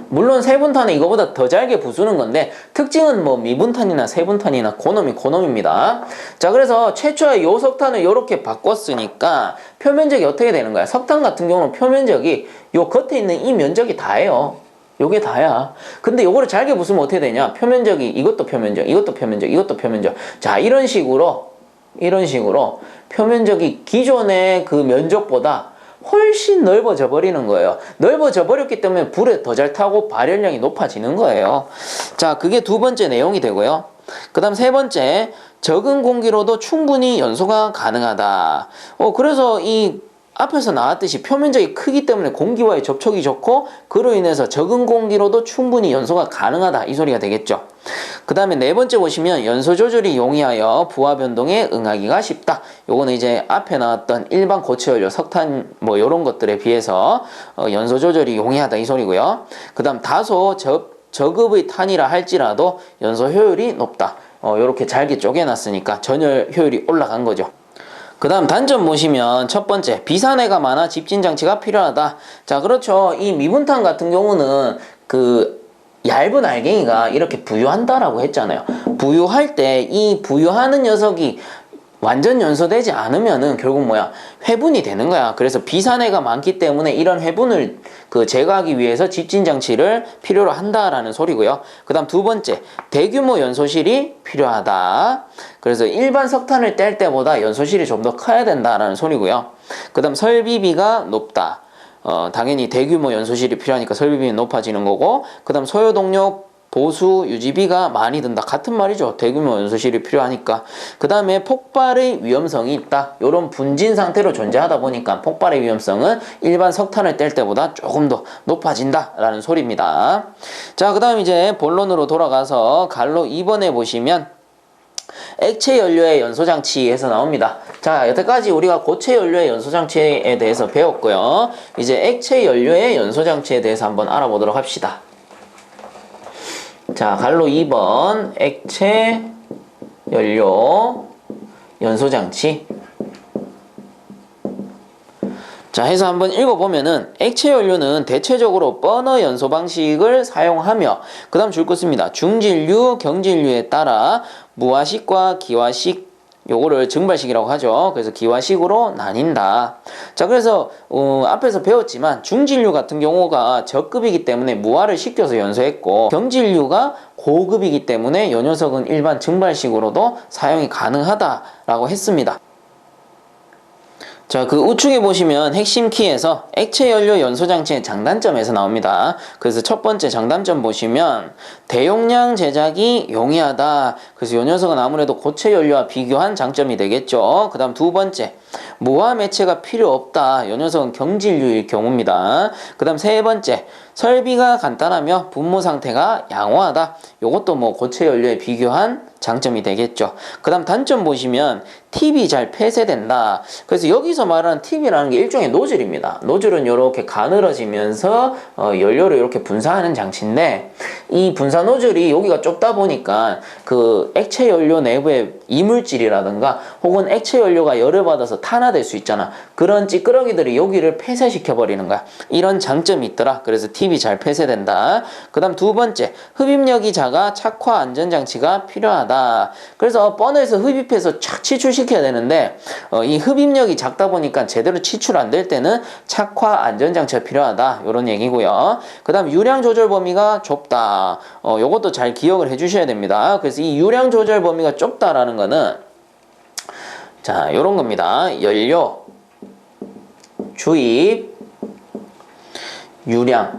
Speaker 1: 물론 세분탄은 이거보다 더 잘게 부수는 건데 특징은 뭐 미분탄이나 세분탄이나 고놈입니다. 자, 그래서 최초에 요 석탄을 요렇게 바꿨으니까 표면적이 어떻게 되는 거야? 석탄 같은 경우는 표면적이 요 겉에 있는 이 면적이 다예요. 요게 다야. 근데 요거를 잘게 부수면 어떻게 되냐? 표면적이 이것도 표면적, 이것도 표면적, 이것도 표면적. 자, 이런 식으로 표면적이 기존의 그 면적보다 훨씬 넓어져 버리는 거예요. 넓어져 버렸기 때문에 불에 더 잘 타고 발열량이 높아지는 거예요. 자, 그게 두 번째 내용이 되고요. 그 다음 세 번째, 적은 공기로도 충분히 연소가 가능하다. 그래서 이 앞에서 나왔듯이 표면적이 크기 때문에 공기와의 접촉이 좋고 그로 인해서 적은 공기로도 충분히 연소가 가능하다. 이 소리가 되겠죠. 그 다음에 네 번째 보시면 연소 조절이 용이하여 부하 변동에 응하기가 쉽다. 요거는 이제 앞에 나왔던 일반 고체연료, 석탄 뭐 요런 것들에 비해서 연소 조절이 용이하다. 이 소리고요. 그 다음 다소 저급의 탄이라 할지라도 연소 효율이 높다. 요렇게 잘게 쪼개놨으니까 전열 효율이 올라간 거죠. 그 다음 단점 보시면 첫 번째, 비산해가 많아 집진장치가 필요하다. 자, 그렇죠. 이 미분탄 같은 경우는 그 얇은 알갱이가 이렇게 부유한다라고 했잖아요. 부유할 때 이 부유하는 녀석이 완전 연소되지 않으면은 결국 뭐야? 회분이 되는 거야. 그래서 비산해가 많기 때문에 이런 회분을 제거하기 위해서 집진장치를 필요로 한다라는 소리고요. 그 다음 두 번째, 대규모 연소실이 필요하다. 그래서 일반 석탄을 뗄 때보다 연소실이 좀 더 커야 된다라는 소리고요. 그 다음 설비비가 높다. 당연히 대규모 연소실이 필요하니까 설비비는 높아지는 거고, 그 다음 소요동력 보수 유지비가 많이 든다. 같은 말이죠. 대규모 연소실이 필요하니까. 그 다음에 폭발의 위험성이 있다. 이런 분진 상태로 존재하다 보니까 폭발의 위험성은 일반 석탄을 뗄 때보다 조금 더 높아진다라는 소리입니다. 자, 그 다음 이제 본론으로 돌아가서 갈로 2번에 보시면 액체 연료의 연소장치에서 나옵니다. 자, 여태까지 우리가 고체 연료의 연소장치에 대해서 배웠고요. 이제 액체 연료의 연소장치에 대해서 한번 알아보도록 합시다. 자, 갈로 2번 액체 연료 연소장치. 자, 해서 한번 읽어보면은 액체 연료는 대체적으로 버너 연소 방식을 사용하며 그 다음 줄 거 씁니다. 중진류, 경진류에 따라 무화식과 기화식 요거를 증발식이라고 하죠. 그래서 기화식으로 나뉜다. 자, 그래서 앞에서 배웠지만 중진류 같은 경우가 저급이기 때문에 무화를 식혀서 연소했고 경진류가 고급이기 때문에 요 녀석은 일반 증발식으로도 사용이 가능하다라고 했습니다. 자, 그 우측에 보시면 핵심 키에서 액체 연료 연소 장치의 장단점에서 나옵니다. 그래서 첫 번째 장단점 보시면 대용량 제작이 용이하다. 그래서 이 녀석은 아무래도 고체 연료와 비교한 장점이 되겠죠. 그 다음 두 번째, 무화 매체가 필요 없다. 이 녀석은 경질류일 경우입니다. 그 다음 세 번째, 설비가 간단하며 분무 상태가 양호하다. 요것도 뭐 고체 연료에 비교한 장점이 되겠죠. 그 다음 단점 보시면 팁이 잘 폐쇄된다. 그래서 여기서 말하는 팁이라는 게 일종의 노즐입니다. 노즐은 이렇게 가늘어지면서 연료를 이렇게 분사하는 장치인데 이 분사 노즐이 여기가 좁다 보니까 그 액체 연료 내부의 이물질이라든가 혹은 액체 연료가 열을 받아서 탄화될 수 있잖아. 그런 찌끄러기들이 여기를 폐쇄시켜 버리는 거야. 이런 장점이 있더라. 그래서 팁이 잘 폐쇄된다. 그 다음 두 번째, 흡입력이 작아 착화 안전장치가 필요하다. 그래서 버너에서 흡입해서 착 치출시켜야 되는데 이 흡입력이 작다 보니까 제대로 치출 안 될 때는 착화 안전장치가 필요하다. 이런 얘기고요. 그 다음 유량 조절 범위가 좁다. 요것도 잘 기억을 해주셔야 됩니다. 그래서 이 유량 조절 범위가 좁다라는 거는 자, 요런 겁니다. 연료, 주입, 유량의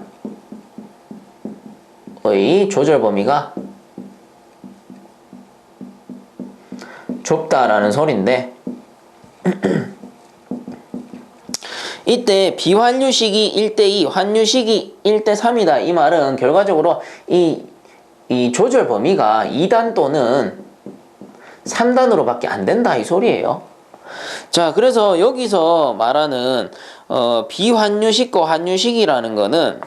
Speaker 1: 조절 범위가 좁다라는 소리인데 이때 비환유식이 1대2, 환유식이 1대3이다. 이 말은 결과적으로 이 조절 범위가 2단 또는 3단으로 밖에 안 된다 이 소리예요. 자, 그래서 여기서 말하는 비환유식과 환유식이라는 거는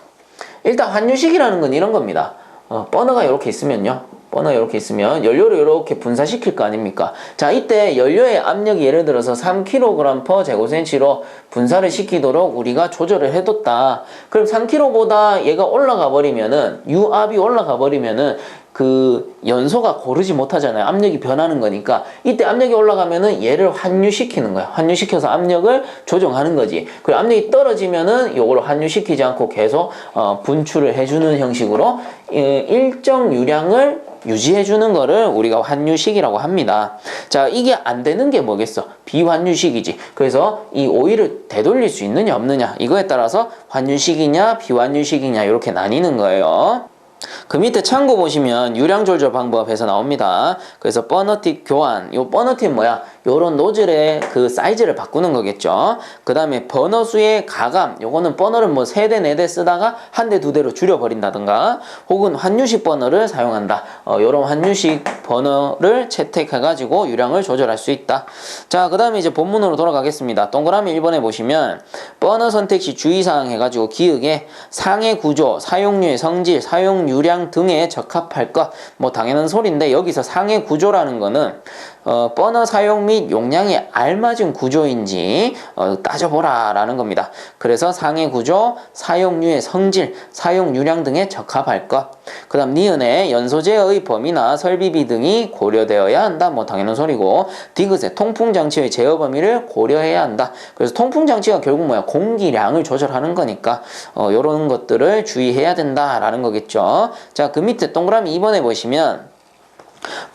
Speaker 1: 일단 환유식이라는 건 이런 겁니다. 버너가 이렇게 있으면요. 버너 이렇게 있으면 연료를 이렇게 분사시킬 거 아닙니까? 자, 이때 연료의 압력이 예를 들어서 3kg/제곱센치로 분사를 시키도록 우리가 조절을 해뒀다. 그럼 3kg보다 얘가 올라가 버리면은 유압이 올라가 버리면은 그 연소가 고르지 못하잖아요. 압력이 변하는 거니까 이때 압력이 올라가면은 얘를 환유시키는 거야. 환유시켜서 압력을 조정하는 거지. 그리고 압력이 떨어지면은 요걸 환유시키지 않고 계속 분출을 해주는 형식으로 일정 유량을 유지해주는 거를 우리가 환유식이라고 합니다. 자, 이게 안 되는 게 뭐겠어? 비환유식이지. 그래서 이 오일을 되돌릴 수 있느냐 없느냐 이거에 따라서 환유식이냐 비환유식이냐 이렇게 나뉘는 거예요. 그 밑에 참고 보시면 유량 조절 방법에서 나옵니다. 그래서 버너팁 교환, 요 버너팁 뭐야? 요런 노즐의 그 사이즈를 바꾸는 거겠죠. 그 다음에 버너수의 가감, 요거는 버너를 뭐 3대 4대 쓰다가 1대 2대로 줄여버린다든가 혹은 환유식 버너를 사용한다. 요런 환유식 버너를 채택해가지고 유량을 조절할 수 있다. 자, 그 다음에 이제 본문으로 돌아가겠습니다. 동그라미 1번에 보시면 버너 선택 시 주의사항 해가지고 기역에 상해 구조, 사용료의 성질, 사용 유량 등에 적합할 것, 뭐 당연한 소리인데 여기서 상해 구조라는 거는 버너 사용 및 용량에 알맞은 구조인지 따져보라 라는 겁니다. 그래서 상해 구조, 사용류의 성질, 사용 유량 등에 적합할 것. 그 다음 니은의 연소제의 범위나 설비비 등이 고려되어야 한다. 뭐 당연한 소리고 디귿의 통풍장치의 제어 범위를 고려해야 한다. 그래서 통풍장치가 결국 뭐야? 공기량을 조절하는 거니까 요런 것들을 주의해야 된다라는 거겠죠. 자, 그 밑에 동그라미 2번에 보시면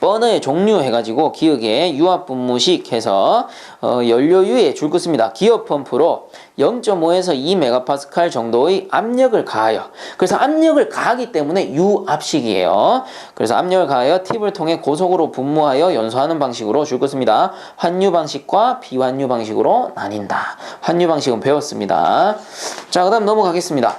Speaker 1: 버너의 종류 해가지고 기역에 유압분무식 해서 연료유에 줄 것입니다. 기업 펌프로 0.5에서 2MPa 정도의 압력을 가하여, 그래서 압력을 가하기 때문에 유압식이에요. 그래서 압력을 가하여 팁을 통해 고속으로 분무하여 연소하는 방식으로 줄 것입니다. 환유 방식과 비환유 방식으로 나뉜다. 환유 방식은 배웠습니다. 자, 그 다음 넘어가겠습니다.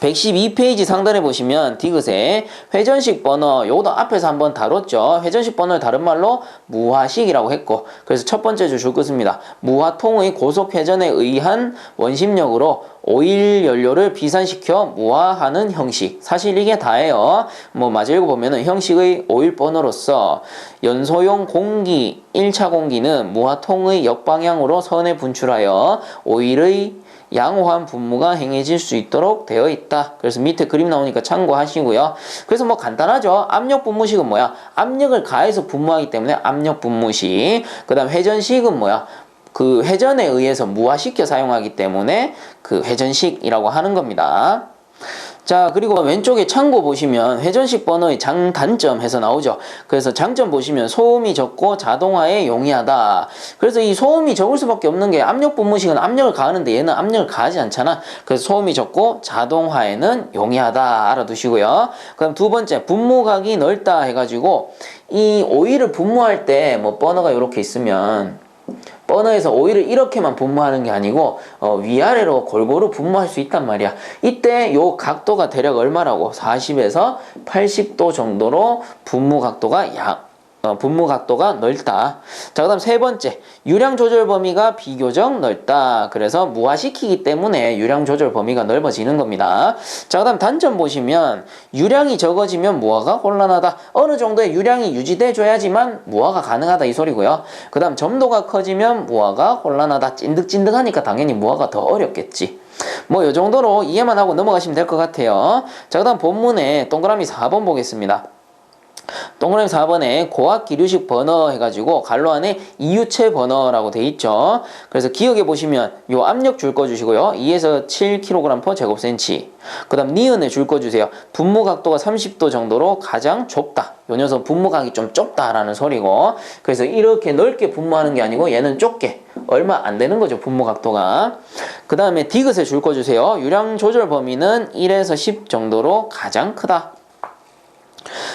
Speaker 1: 112페이지 상단에 보시면 디귿의 회전식 버너, 요것도 앞에서 한번 다뤘죠. 회전식 버너를 다른 말로 무화식이라고 했고, 그래서 첫 번째 줄 긋습니다. 무화통의 고속 회전에 의한 원심력으로 오일 연료를 비산시켜 무화하는 형식. 사실 이게 다예요. 뭐 마저 읽어보면은 형식의 오일 버너로서 연소용 공기 1차 공기는 무화통의 역방향으로 선에 분출하여 오일의 양호한 분무가 행해질 수 있도록 되어 있다. 그래서 밑에 그림 나오니까 참고하시고요. 그래서 뭐 간단하죠. 압력 분무식은 뭐야? 압력을 가해서 분무하기 때문에 압력 분무식. 그 다음 회전식은 뭐야? 그 회전에 의해서 무화시켜 사용하기 때문에 그 회전식이라고 하는 겁니다. 자, 그리고 왼쪽에 참고 보시면 회전식 버너의 장단점 해서 나오죠. 그래서 장점 보시면 소음이 적고 자동화에 용이하다. 그래서 이 소음이 적을 수밖에 없는 게 압력 분무식은 압력을 가하는데 얘는 압력을 가하지 않잖아. 그래서 소음이 적고 자동화에는 용이하다. 알아두시고요. 그럼 두 번째, 분무각이 넓다 해가지고 이 오일을 분무할 때 뭐 버너가 이렇게 있으면 버너에서 오일을 이렇게만 분무하는 게 아니고 위아래로 골고루 분무할 수 있단 말이야. 이때 요 각도가 대략 얼마라고? 40에서 80도 정도로 분무 각도가 넓다. 자, 그 다음 세 번째, 유량 조절 범위가 비교적 넓다. 그래서 무화시키기 때문에 유량 조절 범위가 넓어지는 겁니다. 자, 그 다음 단점 보시면 유량이 적어지면 무화가 곤란하다. 어느 정도의 유량이 유지돼 줘야지만 무화가 가능하다 이 소리고요. 그 다음 점도가 커지면 무화가 곤란하다. 찐득찐득하니까 당연히 무화가 더 어렵겠지. 뭐 요 정도로 이해만 하고 넘어가시면 될 것 같아요. 자, 그 다음 본문에 동그라미 4번 보겠습니다. 동그라미 4번에 고압기류식 버너 해가지고 갈로 안에 이유체 버너라고 돼 있죠. 그래서 기억해 보시면 요 압력 줄 꺼주시고요. 2에서 7kg/제곱센치. 그 다음 니은에 줄 꺼주세요. 분무 각도가 30도 정도로 가장 좁다. 요 녀석 분무각이 좀 좁다라는 소리고, 그래서 이렇게 넓게 분무하는 게 아니고 얘는 좁게 얼마 안 되는 거죠. 분무 각도가. 그 다음에 디귿에 줄 꺼주세요. 유량 조절 범위는 1에서 10 정도로 가장 크다.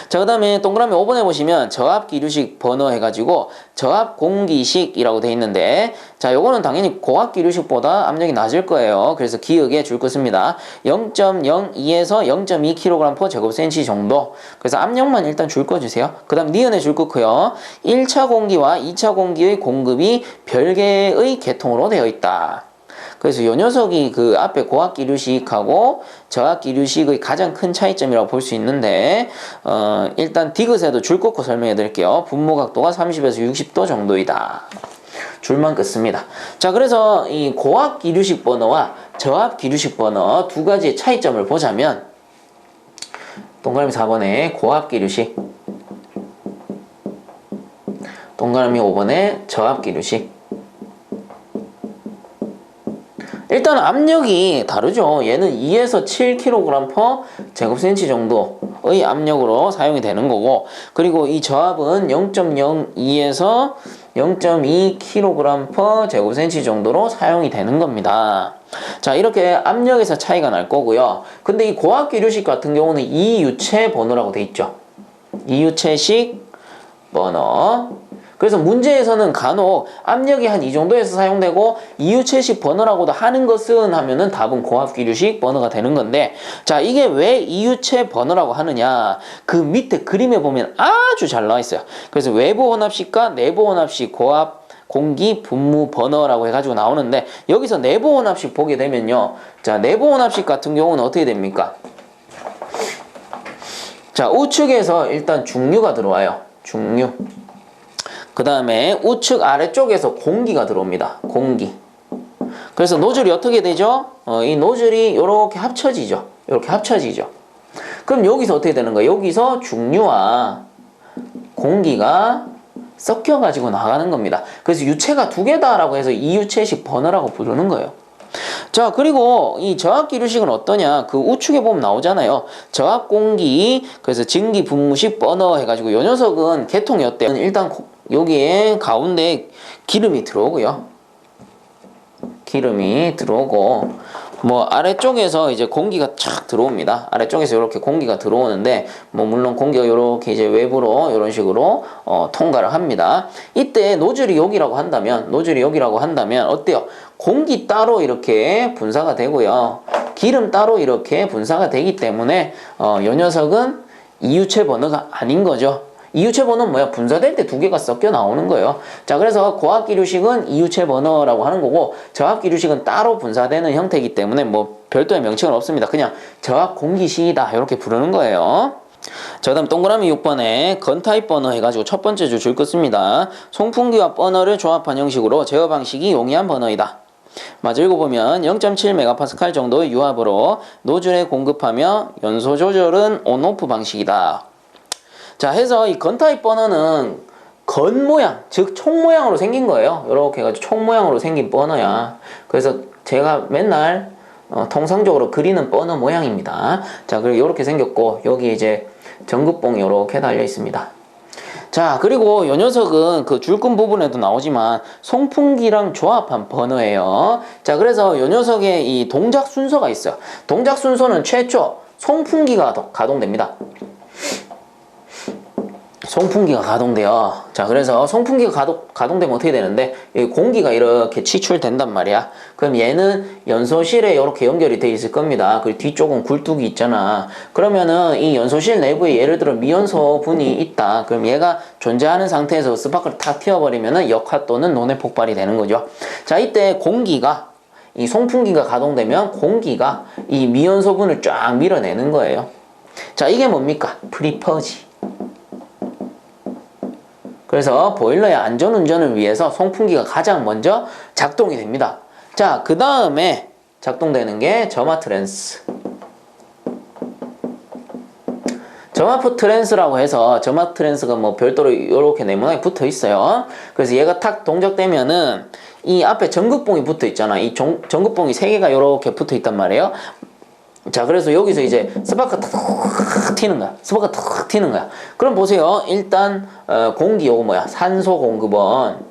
Speaker 1: 자, 그 다음에 동그라미 5번에 보시면 저압기류식 버너 해가지고 저압공기식이라고 돼 있는데, 자, 요거는 당연히 고압기류식보다 압력이 낮을 거예요. 그래서 기억에 줄 것입니다. 0.02에서 0.2kg/제곱센치 정도. 그래서 압력만 일단 줄 거주세요. 그 다음 니은에 줄 거고요. 1차 공기와 2차 공기의 공급이 별개의 계통으로 되어 있다. 그래서 요 녀석이 그 앞에 고압기류식하고 저압기류식의 가장 큰 차이점이라고 볼 수 있는데, 일단 디귿에도 줄 긋고 설명해 드릴게요. 분무 각도가 30에서 60도 정도이다. 줄만 긋습니다. 자, 그래서 이 고압기류식 버너와 저압기류식 버너 두 가지의 차이점을 보자면, 동그라미 4번에 고압기류식, 동그라미 5번에 저압기류식. 일단 압력이 다르죠. 얘는 2에서 7kg/제곱센치 정도의 압력으로 사용이 되는 거고, 그리고 이 저압은 0.02에서 0.2kg/제곱센치 정도로 사용이 되는 겁니다. 자, 이렇게 압력에서 차이가 날 거고요. 근데 이 고압기류식 같은 경우는 이유체 버너라고 돼 있죠. 이유체식 버너. 그래서 문제에서는 간혹 압력이 한 이 정도에서 사용되고 이유체식 버너라고도 하는 것은 하면은 답은 고압기류식 버너가 되는 건데, 자, 이게 왜 이유체 버너라고 하느냐, 그 밑에 그림에 보면 아주 잘 나와 있어요. 그래서 외부 혼합식과 내부 혼합식 고압 공기 분무 버너라고 해가지고 나오는데, 여기서 내부 혼합식 보게 되면요, 자, 내부 혼합식 같은 경우는 어떻게 됩니까? 자, 우측에서 일단 중류가 들어와요. 중류. 그 다음에 우측 아래쪽에서 공기가 들어옵니다. 공기. 그래서 노즐이 어떻게 되죠? 이 노즐이 이렇게 합쳐지죠. 이렇게 합쳐지죠. 그럼 여기서 어떻게 되는 거예요? 여기서 중류와 공기가 섞여가지고 나가는 겁니다. 그래서 유체가 두 개다라고 해서 이유체식 버너라고 부르는 거예요. 자, 그리고 이 저압기류식은 어떠냐? 그 우측에 보면 나오잖아요. 저압공기, 그래서 증기분무식 버너 해가지고 요 녀석은 계통이 어때요? 일단 여기에 가운데 기름이 들어오고요. 기름이 들어오고, 뭐 아래쪽에서 이제 공기가 착 들어옵니다. 아래쪽에서 이렇게 공기가 들어오는데 뭐 물론 공기가 이렇게 이제 외부로 이런 식으로 통과를 합니다. 이때 노즐이 여기라고 한다면 어때요? 공기 따로 이렇게 분사가 되고요. 기름 따로 이렇게 분사가 되기 때문에 이 녀석은 이유체 번호가 아닌 거죠. 이유체 번호는 뭐야? 분사될 때 두 개가 섞여 나오는 거예요. 자, 그래서 고압기류식은 이유체 번호라고 하는 거고 저압기류식은 따로 분사되는 형태이기 때문에 뭐 별도의 명칭은 없습니다. 그냥 저압 공기식이다 이렇게 부르는 거예요. 자, 그다음 동그라미 6번에 건타입 버너 해가지고 첫 번째 줄 긋습니다. 송풍기와 버너를 조합한 형식으로 제어 방식이 용이한 버너이다. 맞아, 읽어보면 0.7MPa 정도의 유압으로 노즐에 공급하며 연소 조절은 온오프 방식이다. 자, 해서 이 건타입 버너는 건 모양, 즉 총 모양으로 생긴 거예요. 이렇게 해가지고 총 모양으로 생긴 버너야. 그래서 제가 맨날 통상적으로 그리는 버너 모양입니다. 자, 그리고 이렇게 생겼고 여기 이제 전극봉이 이렇게 달려 있습니다. 자, 그리고 이 녀석은 그 줄근 부분에도 나오지만 송풍기랑 조합한 버너예요. 자, 그래서 이 녀석의 이 동작 순서가 있어요. 동작 순서는 최초 송풍기가 가동됩니다. 송풍기가 가동돼요. 자, 그래서 송풍기가 가동되면 어떻게 되는데 공기가 이렇게 치출된단 말이야. 그럼 얘는 연소실에 이렇게 연결이 돼 있을 겁니다. 그리고 뒤쪽은 굴뚝이 있잖아. 그러면은 이 연소실 내부에 예를 들어 미연소분이 있다. 그럼 얘가 존재하는 상태에서 스파크를 탁 튀어버리면은 역화 또는 논의 폭발이 되는 거죠. 자, 이때 공기가 이 송풍기가 가동되면 공기가 이 미연소분을 쫙 밀어내는 거예요. 자, 이게 뭡니까? 프리퍼지. 그래서 보일러의 안전운전을 위해서 송풍기가 가장 먼저 작동이 됩니다. 자, 그 다음에 작동되는 게 점화 트랜스. 점화 트랜스라고 해서 점화 트랜스가 뭐 별도로 이렇게 네모나게 붙어 있어요. 그래서 얘가 탁 동작되면은 이 앞에 전극봉이 붙어 있잖아. 이 전극봉이 세 개가 이렇게 붙어 있단 말이에요. 자, 그래서 여기서 이제 스파크가 탁 튀는 거야. 스파크가 탁 튀는 거야. 그럼 보세요. 일단 공기 요거 뭐야? 산소 공급원.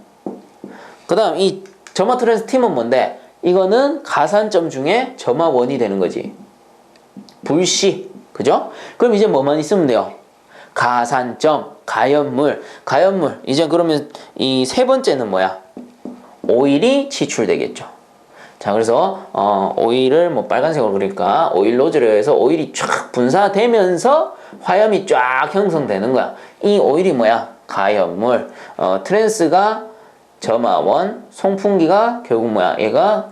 Speaker 1: 그 다음 이 점화 트랜스 팀은 뭔데? 이거는 가산점 중에 점화원이 되는 거지. 불씨. 그죠? 그럼 이제 뭐만 있으면 돼요? 가산점, 가연물. 이제 그러면 이 세 번째는 뭐야? 오일이 치출되겠죠. 자, 그래서 오일을 뭐 빨간색으로 그릴까? 오일 노즐에 의해서 오일이 쫙 분사되면서 화염이 쫙 형성되는 거야. 이 오일이 뭐야? 가연물. 트랜스가 점화원, 송풍기가 결국 뭐야? 얘가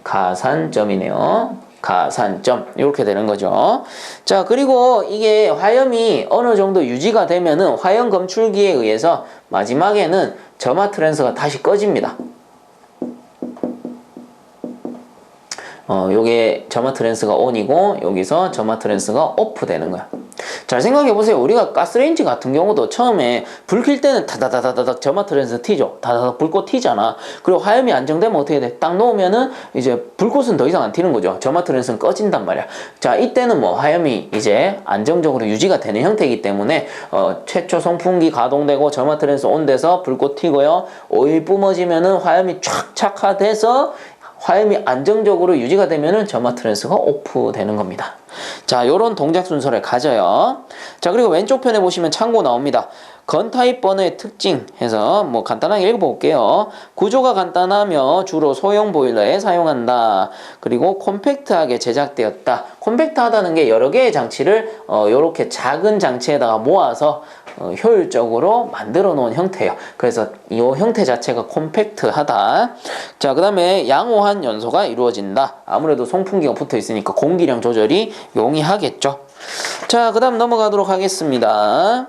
Speaker 1: 가산점이네요. 가산점. 이렇게 되는 거죠. 자, 그리고 이게 화염이 어느 정도 유지가 되면은 화염 검출기에 의해서 마지막에는 점화 트랜스가 다시 꺼집니다. 요게 점화 트랜스가 ON이고 여기서 점화 트랜스가 OFF 되는 거야. 잘 생각해 보세요. 우리가 가스레인지 같은 경우도 처음에 불 킬 때는 다다다다닥 점화 트랜스 튀죠. 다다닥 불꽃 튀잖아. 그리고 화염이 안정되면 어떻게 돼? 딱 놓으면은 이제 불꽃은 더 이상 안 튀는 거죠. 점화 트랜스는 꺼진단 말이야. 자, 이때는 뭐 화염이 이제 안정적으로 유지가 되는 형태이기 때문에 최초 송풍기 가동되고 점화 트랜스 온 돼서 불꽃 튀고요. 오일 뿜어지면은 화염이 촥 착화돼서 화염이 안정적으로 유지가 되면은 점화 트랜스가 오프 되는 겁니다. 자, 요런 동작 순서를 가져요. 자, 그리고 왼쪽 편에 보시면 참고 나옵니다. 건타입 버너의 특징 해서 뭐 간단하게 읽어볼게요. 구조가 간단하며 주로 소형 보일러에 사용한다. 그리고 콤팩트하게 제작되었다. 콤팩트하다는 게 여러 개의 장치를 요렇게 작은 장치에다가 모아서 효율적으로 만들어 놓은 형태예요. 그래서 이 형태 자체가 콤팩트하다. 자, 그 다음에 양호한 연소가 이루어진다. 아무래도 송풍기가 붙어 있으니까 공기량 조절이 용이하겠죠. 자, 그 다음 넘어가도록 하겠습니다.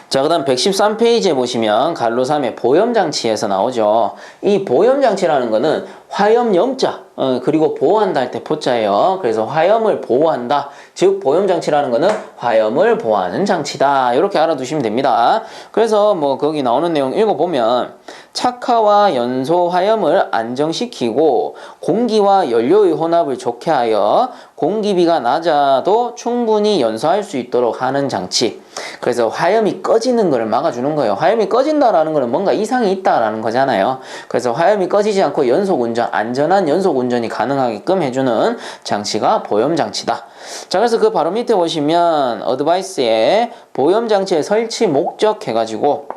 Speaker 1: 자, 그 다음 113페이지에 보시면 갈로 3의 보염장치에서 나오죠. 이 보염장치라는 거는 화염 염자, 그리고 보호한다 할 때 보자예요. 그래서 화염을 보호한다. 즉 보염장치라는 거는 화염을 보호하는 장치다. 이렇게 알아두시면 됩니다. 그래서 뭐 거기 나오는 내용 읽어보면 착화와 연소 화염을 안정시키고 공기와 연료의 혼합을 좋게 하여 공기비가 낮아도 충분히 연소할 수 있도록 하는 장치. 그래서 화염이 꺼지는 걸 막아주는 거예요. 화염이 꺼진다라는 거는 뭔가 이상이 있다라는 거잖아요. 그래서 화염이 꺼지지 않고 연속운전, 안전한 연속운전이 가능하게끔 해주는 장치가 보염장치다. 자, 그래서 그 바로 밑에 보시면 어드바이스에 보염장치의 설치 목적 해가지고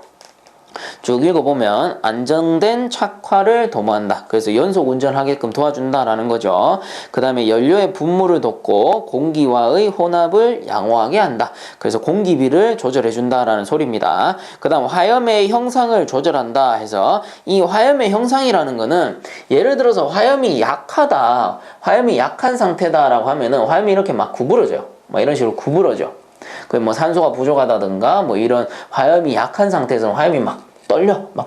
Speaker 1: 쭉 읽어보면 안정된 착화를 도모한다. 그래서 연속 운전하게끔 도와준다라는 거죠. 그 다음에 연료의 분무를 돕고 공기와의 혼합을 양호하게 한다. 그래서 공기비를 조절해준다라는 소리입니다. 그 다음 화염의 형상을 조절한다 해서 이 화염의 형상이라는 거는 예를 들어서 화염이 약하다, 화염이 약한 상태다라고 하면은 화염이 이렇게 막 구부러져요. 막 이런 식으로 구부러져. 그 뭐 산소가 부족하다든가 뭐 이런 화염이 약한 상태에서는 화염이 막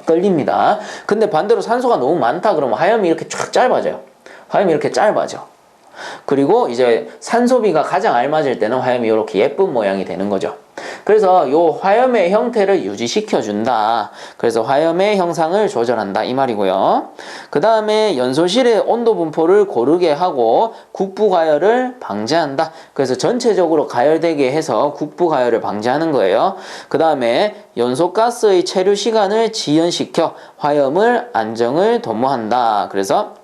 Speaker 1: 떨립니다. 근데 반대로 산소가 너무 많다 그러면 화염이 이렇게 쫙 짧아져요. 화염이 이렇게 짧아져. 그리고 이제 산소비가 가장 알맞을 때는 화염이 이렇게 예쁜 모양이 되는 거죠. 그래서 요 화염의 형태를 유지시켜 준다. 그래서 화염의 형상을 조절한다 이 말이고요. 그 다음에 연소실의 온도 분포를 고르게 하고 국부가열을 방지한다. 그래서 전체적으로 가열되게 해서 국부가열을 방지하는 거예요. 그 다음에 연소가스의 체류 시간을 지연시켜 화염을 안정을 도모한다. 그래서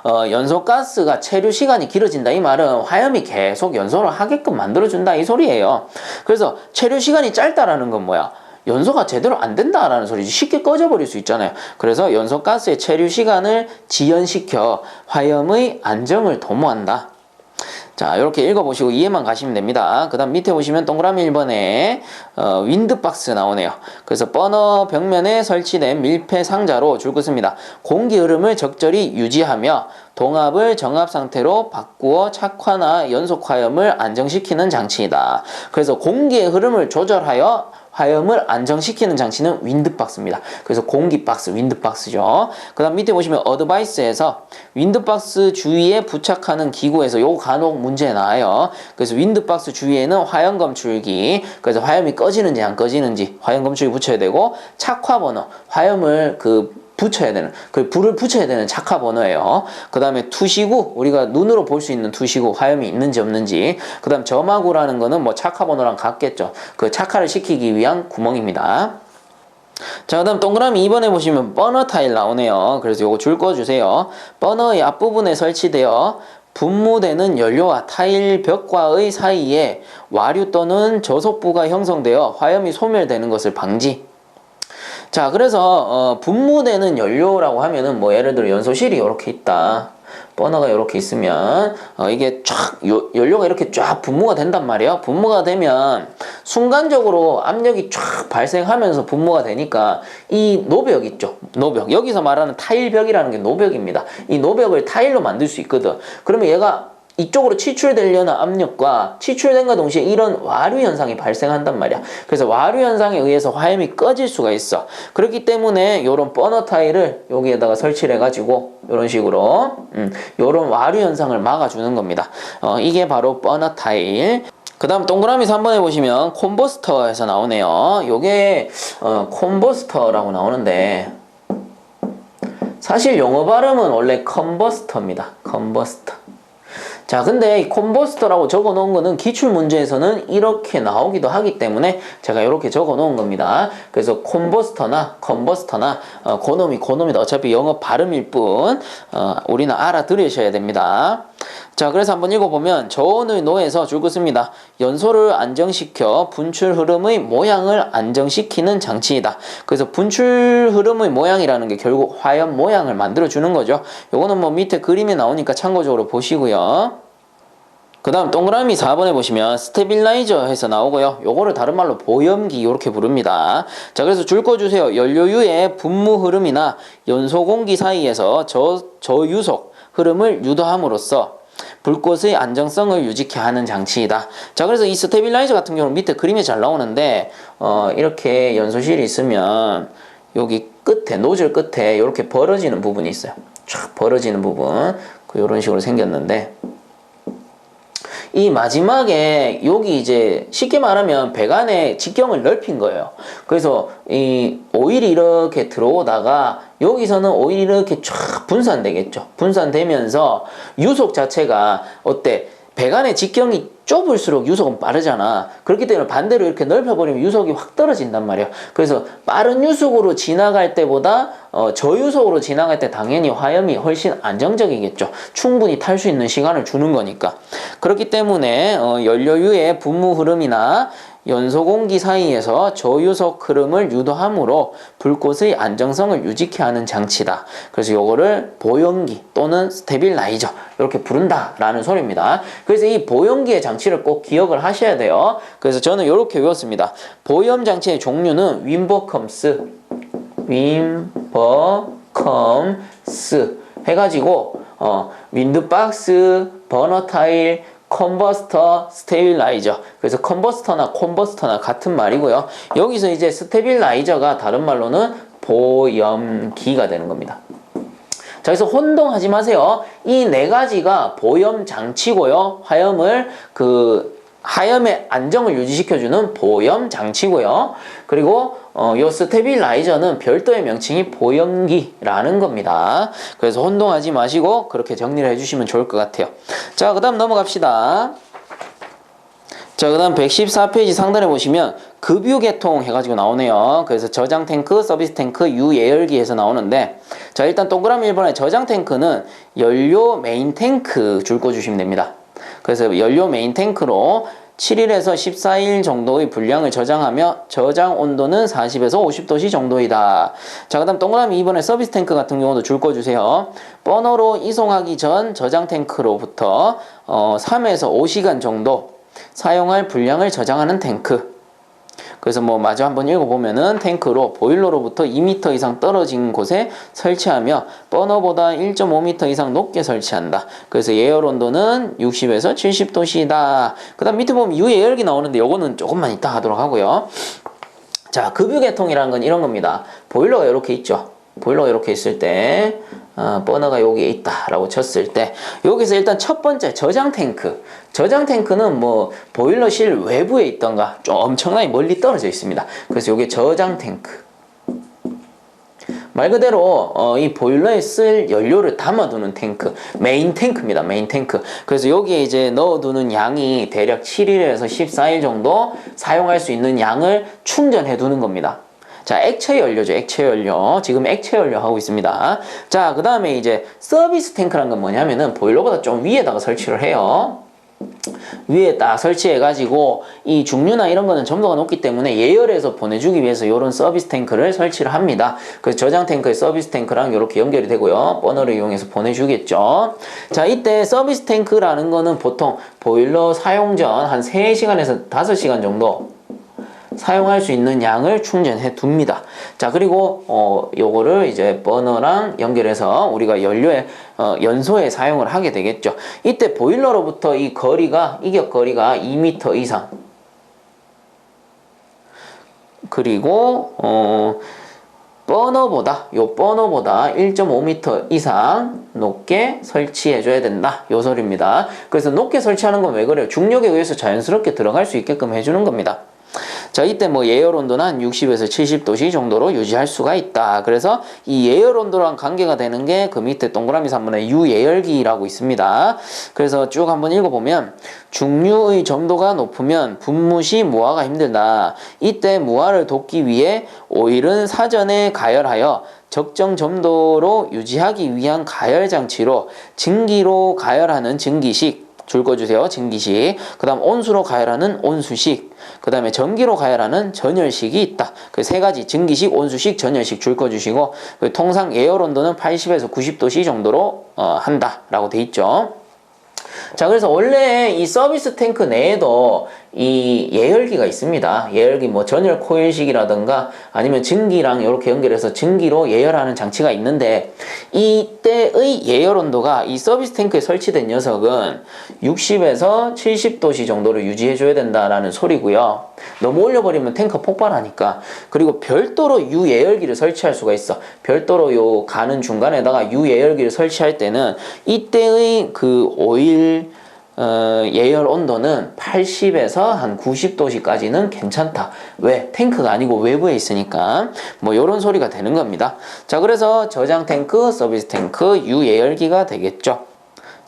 Speaker 1: 연소가스가 체류 시간이 길어진다 이 말은 화염이 계속 연소를 하게끔 만들어준다 이 소리예요. 그래서 체류 시간이 짧다라는 건 뭐야? 연소가 제대로 안 된다라는 소리지. 쉽게 꺼져버릴 수 있잖아요. 그래서 연소가스의 체류 시간을 지연시켜 화염의 안정을 도모한다. 자, 이렇게 읽어보시고 이해만 가시면 됩니다. 그 다음 밑에 보시면 동그라미 1번에 윈드박스 나오네요. 그래서 버너 벽면에 설치된 밀폐 상자로 줄 것입니다. 공기 흐름을 적절히 유지하며 동압을 정압 상태로 바꾸어 착화나 연속 화염을 안정시키는 장치이다. 그래서 공기의 흐름을 조절하여 화염을 안정시키는 장치는 윈드박스입니다. 그래서 공기박스, 윈드박스죠. 그 다음 밑에 보시면 어드바이스에서 윈드박스 주위에 부착하는 기구에서 요 간혹 문제 나와요. 그래서 윈드박스 주위에는 화염 검출기, 그래서 화염이 꺼지는지 안 꺼지는지 화염 검출기 붙여야 되고, 착화 번호, 화염을 붙여야 되는, 불을 붙여야 되는 착화 번호예요. 그 다음에 투시구, 우리가 눈으로 볼 수 있는 투시구, 화염이 있는지 없는지. 그 다음 점화구라는 거는 뭐 착화 번호랑 같겠죠. 그 착화를 시키기 위한 구멍입니다. 자, 그 다음 동그라미 2번에 보시면 버너 타일 나오네요. 그래서 요거 줄 꺼주세요. 버너의 앞부분에 설치되어 분무되는 연료와 타일 벽과의 사이에 와류 또는 저속부가 형성되어 화염이 소멸되는 것을 방지. 자, 그래서 분무되는 연료라고 하면은 뭐 예를 들어 연소실이 이렇게 있다. 버너가 이렇게 있으면 이게 쫙 연료가 이렇게 쫙 분무가 된단 말이에요. 분무가 되면 순간적으로 압력이 쫙 발생하면서 분무가 되니까 이 노벽 있죠. 노벽. 여기서 말하는 타일벽이라는 게 노벽입니다. 이 노벽을 타일로 만들 수 있거든. 그러면 얘가 이쪽으로 치출되려는 압력과 치출된과 동시에 이런 와류 현상이 발생한단 말이야. 그래서 와류 현상에 의해서 화염이 꺼질 수가 있어. 그렇기 때문에 이런 버너 타일을 여기에다가 설치를 해가지고 이런 식으로 이런 와류 현상을 막아주는 겁니다. 이게 바로 버너 타일. 그 다음 동그라미 3번에 보시면 콤버스터에서 나오네요. 요게 콤버스터라고 나오는데 사실 영어 발음은 원래 컨버스터입니다. 컨버스터. 자, 근데 이 콤버스터라고 적어 놓은 거는 기출 문제에서는 이렇게 나오기도 하기 때문에 제가 이렇게 적어 놓은 겁니다. 그래서 콤버스터나 컨버스터나 고놈이다. 어차피 영어 발음일 뿐 우리는 알아들으셔야 됩니다. 자, 그래서 한번 읽어보면 저온의 노에서 줄 것입니다. 연소를 안정시켜 분출 흐름의 모양을 안정시키는 장치이다. 그래서 분출 흐름의 모양이라는 게 결국 화염 모양을 만들어주는 거죠. 요거는 뭐 밑에 그림에 나오니까 참고적으로 보시고요. 그 다음 동그라미 4번에 보시면 스테빌라이저 해서 나오고요. 요거를 다른 말로 보염기 이렇게 부릅니다. 자, 그래서 줄 거 주세요. 연료유의 분무 흐름이나 연소 공기 사이에서 저유속 흐름을 유도함으로써 불꽃의 안정성을 유지케 하는 장치이다. 자, 그래서 이 스테빌라이저 같은 경우는 밑에 그림이 잘 나오는데 이렇게 연소실이 있으면 여기 끝에, 노즐 끝에 이렇게 벌어지는 부분이 있어요. 쫙 벌어지는 부분. 이런 식으로 생겼는데 이 마지막에 여기 이제 쉽게 말하면 배관의 직경을 넓힌 거예요. 그래서 이 오일이 이렇게 들어오다가 여기서는 오일이 이렇게 쫙 분산되겠죠. 분산되면서 유속 자체가 어때? 배관의 직경이 좁을수록 유속은 빠르잖아. 그렇기 때문에 반대로 이렇게 넓혀버리면 유속이 확 떨어진단 말이야. 그래서 빠른 유속으로 지나갈 때보다 저유속으로 지나갈 때 당연히 화염이 훨씬 안정적이겠죠. 충분히 탈 수 있는 시간을 주는 거니까. 그렇기 때문에 연료유의 분무 흐름이나 연소 공기 사이에서 저유속 흐름을 유도함으로 불꽃의 안정성을 유지케 하는 장치다. 그래서 요거를 보연기 또는 스테빌라이저 이렇게 부른다라는 소리입니다. 그래서 이 보연기의 장치를 꼭 기억을 하셔야 돼요. 그래서 저는 이렇게 외웠습니다. 보염 장치의 종류는 윈버컴스 해가지고 윈드박스, 버너타일, 컨버스터, 스테빌라이저. 그래서 컨버스터나 콘버스터나 같은 말이고요. 여기서 이제 스테빌라이저가 다른 말로는 보염기가 되는 겁니다. 자, 그래서 혼동하지 마세요. 이 네 가지가 보염 장치고요. 하염의 안정을 유지시켜주는 보염 장치고요. 그리고 요 스테빌라이저는 별도의 명칭이 보염기라는 겁니다. 그래서 혼동하지 마시고 그렇게 정리를 해주시면 좋을 것 같아요. 자, 그 다음 넘어갑시다. 자, 그 다음 114페이지 상단에 보시면 급유계통 해가지고 나오네요. 그래서 저장 탱크, 서비스 탱크, 유예열기에서 나오는데, 자, 일단 동그라미 1번에 저장 탱크는 연료 메인 탱크 줄 거 주시면 됩니다. 그래서 연료 메인 탱크로 7일에서 14일 정도의 분량을 저장하며 저장 온도는 40에서 50도씨 정도이다. 자, 그 다음 동그라미 2번에 서비스 탱크 같은 경우도 줄 거 주세요. 버너로 이송하기 전 저장 탱크로부터 3에서 5시간 정도 사용할 분량을 저장하는 탱크. 그래서 뭐 마저 한번 읽어보면은 탱크로 보일러로부터 2m 이상 떨어진 곳에 설치하며 버너보다 1.5m 이상 높게 설치한다. 그래서 예열 온도는 60에서 70도씨다. 그 다음 밑에 보면 유예열기 나오는데 요거는 조금만 이따 하도록 하고요. 자, 급유계통이라는 건 이런 겁니다. 보일러가 이렇게 있죠. 보일러가 이렇게 있을 때 버너가 여기에 있다라고 쳤을 때 여기서 일단 첫 번째 저장 탱크. 저장 탱크는 뭐 보일러실 외부에 있던가 좀 엄청나게 멀리 떨어져 있습니다. 그래서 이게 저장 탱크. 말 그대로 이 보일러에 쓸 연료를 담아두는 탱크, 메인 탱크입니다. 메인 탱크. 그래서 여기에 이제 넣어두는 양이 대략 7일에서 14일 정도 사용할 수 있는 양을 충전해 두는 겁니다. 자, 액체 연료죠. 액체 연료. 지금 액체 연료 하고 있습니다. 자, 그 다음에 이제 서비스 탱크란 건 뭐냐면은 보일러보다 좀 위에다가 설치를 해요. 위에 딱 설치해가지고 이 중류나 이런 거는 점도가 높기 때문에 예열해서 보내주기 위해서 이런 서비스 탱크를 설치를 합니다. 그래서 저장 탱크의 서비스 탱크랑 이렇게 연결이 되고요. 버너를 이용해서 보내주겠죠. 자, 이때 서비스 탱크라는 거는 보통 보일러 사용 전 한 3시간에서 5시간 정도 사용할 수 있는 양을 충전해 둡니다. 자, 그리고 요거를 이제 버너랑 연결해서 우리가 연료에 연소에 사용을 하게 되겠죠. 이때 보일러로부터 이 거리가 이격 거리가 2m 이상. 그리고 버너보다 1.5m 이상 높게 설치해 줘야 된다. 요 소리입니다. 그래서 높게 설치하는 건 왜 그래요? 중력에 의해서 자연스럽게 들어갈 수 있게끔 해주는 겁니다. 자, 이때 뭐 예열 온도는 한 60에서 70도씨 정도로 유지할 수가 있다. 그래서 이 예열 온도랑 관계가 되는 게 그 밑에 동그라미 3번에 유예열기라고 있습니다. 그래서 쭉 한번 읽어보면 중류의 점도가 높으면 분무 시 무화가 힘들다. 이때 무화를 돕기 위해 오일은 사전에 가열하여 적정 점도로 유지하기 위한 가열 장치로 증기로 가열하는 증기식 줄 거 주세요. 증기식. 그 다음 온수로 가열하는 온수식. 그 다음에 전기로 가열하는 전열식이 있다. 그 세 가지 증기식, 온수식, 전열식 줄 거 주시고 통상 예열 온도는 80에서 90도씨 정도로 한다라고 돼 있죠. 자, 그래서 원래 이 서비스 탱크 내에도 이 예열기가 있습니다. 예열기 뭐 전열 코일식이라든가 아니면 증기랑 이렇게 연결해서 증기로 예열하는 장치가 있는데 이때의 예열 온도가 이 서비스 탱크에 설치된 녀석은 60에서 70도씨 정도를 유지해 줘야 된다라는 소리고요. 너무 올려버리면 탱크 폭발하니까. 그리고 별도로 유예열기를 설치할 수가 있어. 별도로 요 가는 중간에다가 유예열기를 설치할 때는 이때의 그 오일 예열 온도는 80에서 한 90도씨까지는 괜찮다. 왜? 탱크가 아니고 외부에 있으니까 뭐 요런 소리가 되는 겁니다. 자, 그래서 저장 탱크, 서비스 탱크, 유예열기가 되겠죠.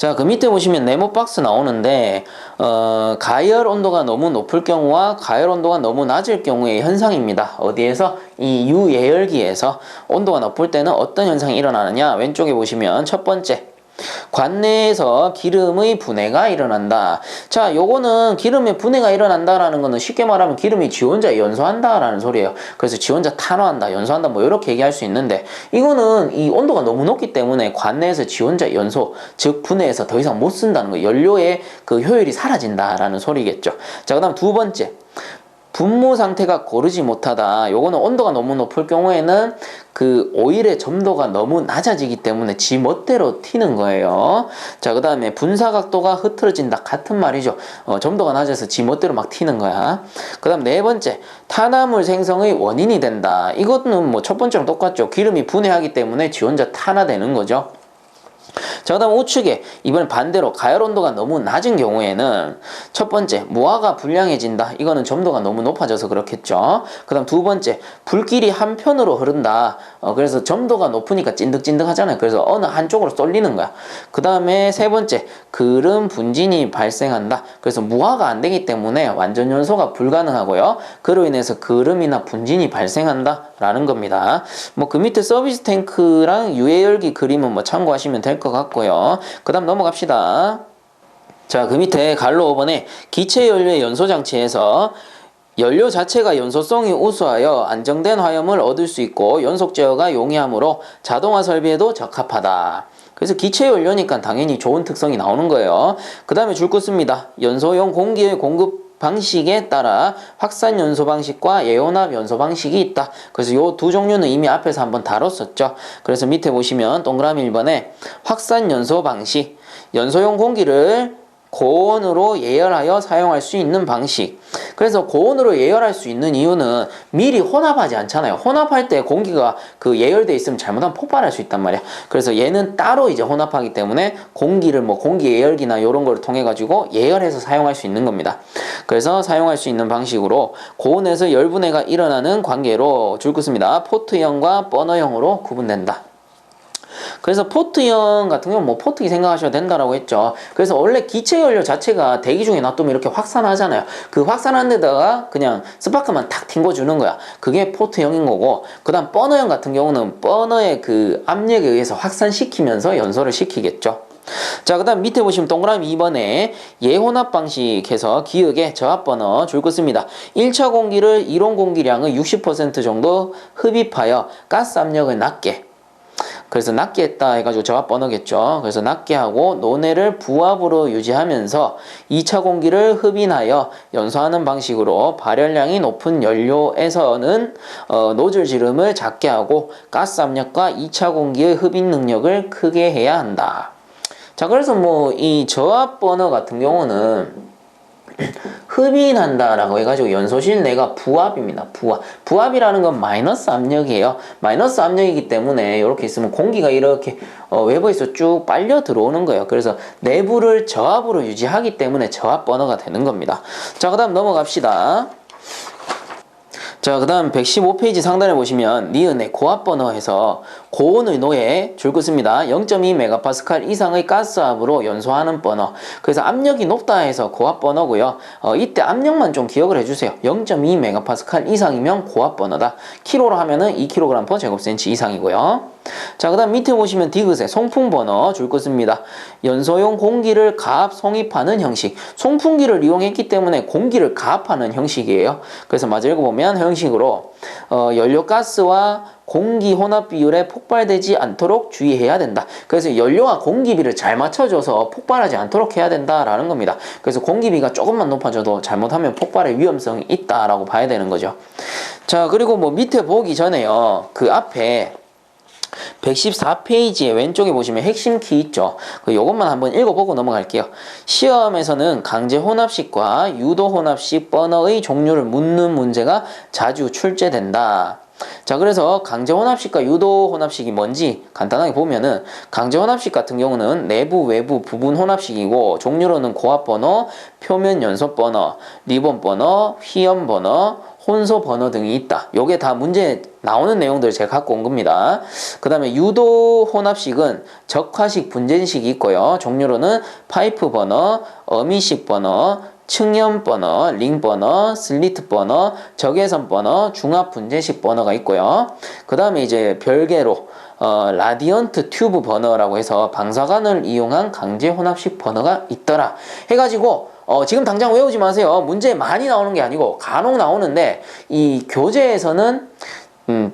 Speaker 1: 자, 그 밑에 보시면 네모 박스 나오는데 가열 온도가 너무 높을 경우와 가열 온도가 너무 낮을 경우의 현상입니다. 어디에서? 이 유예열기에서 온도가 높을 때는 어떤 현상이 일어나느냐? 왼쪽에 보시면 첫 번째, 관내에서 기름의 분해가 일어난다. 자, 요거는 기름의 분해가 일어난다라는 거는 쉽게 말하면 기름이 지 혼자 연소한다라는 소리예요. 그래서 지 혼자 탄화한다, 연소한다, 뭐 이렇게 얘기할 수 있는데, 이거는 이 온도가 너무 높기 때문에 관내에서 지 혼자 연소, 즉 분해해서 더 이상 못 쓴다는 거예요. 연료의 그 효율이 사라진다라는 소리겠죠. 자, 그다음 두 번째, 분무 상태가 고르지 못하다. 요거는 온도가 너무 높을 경우에는 그 오일의 점도가 너무 낮아지기 때문에 지 멋대로 튀는 거예요. 자, 그 다음에 분사 각도가 흐트러진다. 같은 말이죠. 점도가 낮아서 지 멋대로 막 튀는 거야. 그 다음 네 번째, 탄화물 생성의 원인이 된다. 이것은 뭐 첫 번째랑 똑같죠. 기름이 분해하기 때문에 지 혼자 탄화되는 거죠. 자, 그 다음 우측에 이번엔 반대로 가열 온도가 너무 낮은 경우에는 첫 번째, 무화가 불량해진다. 이거는 점도가 너무 높아져서 그렇겠죠. 그 다음 두 번째, 불길이 한편으로 흐른다. 그래서 점도가 높으니까 찐득찐득 하잖아요. 그래서 어느 한쪽으로 쏠리는 거야. 그 다음에 세 번째, 그름 분진이 발생한다. 그래서 무화가 안 되기 때문에 완전 연소가 불가능하고요. 그로 인해서 그름이나 분진이 발생한다 라는 겁니다. 뭐 그 밑에 서비스 탱크랑 유해열기 그림은 뭐 참고하시면 될 것 같고요. 그 다음 넘어갑시다. 자, 그 밑에 갈로 5번에 기체 연료의 연소 장치에서 연료 자체가 연소성이 우수하여 안정된 화염을 얻을 수 있고 연속 제어가 용이하므로 자동화 설비에도 적합하다. 그래서 기체 연료니까 당연히 좋은 특성이 나오는 거예요. 그 다음에 줄 거 씁니다. 연소용 공기의 공급 방식에 따라 확산 연소 방식과 예혼합 연소 방식이 있다. 그래서 요 두 종류는 이미 앞에서 한번 다뤘었죠. 그래서 밑에 보시면 동그라미 1번에 확산 연소 방식, 연소용 공기를 고온으로 예열하여 사용할 수 있는 방식. 그래서 고온으로 예열할 수 있는 이유는 미리 혼합하지 않잖아요. 혼합할 때 공기가 그 예열돼 있으면 잘못하면 폭발할 수 있단 말이야. 그래서 얘는 따로 이제 혼합하기 때문에 공기를 뭐 공기 예열기나 이런 걸 통해 가지고 예열해서 사용할 수 있는 겁니다. 그래서 사용할 수 있는 방식으로 고온에서 열분해가 일어나는 관계로 줄 것입니다. 포트형과 버너형으로 구분된다. 그래서 포트형 같은 경우는 뭐 포트기 생각하셔도 된다라고 했죠. 그래서 원래 기체 연료 자체가 대기 중에 놔두면 이렇게 확산하잖아요. 그 확산한 데다가 그냥 스파크만 탁 튕겨주는 거야. 그게 포트형인 거고, 그 다음 버너형 같은 경우는 버너의 그 압력에 의해서 확산시키면서 연소를 시키겠죠. 자, 그 다음 밑에 보시면 동그라미 2번에 예혼합 방식해서 기역에 저압 버너 줄 거 씁니다. 1차 공기를 이론 공기량의 60% 정도 흡입하여 가스 압력을 낮게, 그래서 낮게 했다 해가지고 저압 버너겠죠. 그래서 낮게 하고 논해를 부압으로 유지하면서 2차 공기를 흡인하여 연소하는 방식으로 발열량이 높은 연료에서는 노즐 지름을 작게 하고 가스 압력과 2차 공기의 흡인 능력을 크게 해야 한다. 자, 그래서 뭐 이 저압 버너 같은 경우는 흡인한다라고 해가지고 연소실 내가 부압입니다. 부압. 부압이라는 건 마이너스 압력이에요. 마이너스 압력이기 때문에 이렇게 있으면 공기가 이렇게 외부에서 쭉 빨려 들어오는 거예요. 그래서 내부를 저압으로 유지하기 때문에 저압 버너가 되는 겁니다. 자, 그 다음 넘어갑시다. 자, 그 다음 115페이지 상단에 보시면 니은의 고압 버너에서 고온의 노에 줄 거 씁니다. 0.2MPa 이상의 가스압으로 연소하는 버너. 그래서 압력이 높다 해서 고압 버너고요. 이때 압력만 좀 기억을 해주세요. 0.2MPa 이상이면 고압 버너다. 킬로로 하면은 2kg/제곱센치 이상이고요. 자, 그 다음 밑에 보시면 디귿에 송풍 버너 줄 거 씁니다. 연소용 공기를 가압 송입하는 형식. 송풍기를 이용했기 때문에 공기를 가압하는 형식이에요. 그래서 마저 읽어보면 형식으로 연료가스와 공기 혼합 비율에 폭발되지 않도록 주의해야 된다. 그래서 연료와 공기비를 잘 맞춰줘서 폭발하지 않도록 해야 된다라는 겁니다. 그래서 공기비가 조금만 높아져도 잘못하면 폭발의 위험성이 있다라고 봐야 되는 거죠. 자, 그리고 뭐 밑에 보기 전에요. 그 앞에 114페이지에 왼쪽에 보시면 핵심 키 있죠. 요것만 한번 읽어보고 넘어갈게요. 시험에서는 강제 혼합식과 유도 혼합식 버너의 종류를 묻는 문제가 자주 출제된다. 자, 그래서 강제 혼합식과 유도 혼합식이 뭔지 간단하게 보면은 강제 혼합식 같은 경우는 내부 외부 부분 혼합식이고 종류로는 고압 버너, 표면 연소 버너, 리본 버너, 휘연 버너, 혼소 번호 등이 있다. 요게 다 문제 나오는 내용들 제가 갖고 온 겁니다. 그 다음에 유도 혼합식은 적화식, 분전식이 있고요. 종류로는 파이프 버너, 어미식 버너, 측연 버너, 링 버너, 슬리트 버너, 적외선 버너, 중압 분전식 버너가 있고요. 그 다음에 이제 별개로 라디언트 튜브 버너라고 해서 방사관을 이용한 강제 혼합식 버너가 있더라 해가지고 지금 당장 외우지 마세요. 문제 많이 나오는 게 아니고 간혹 나오는데 이 교재에서는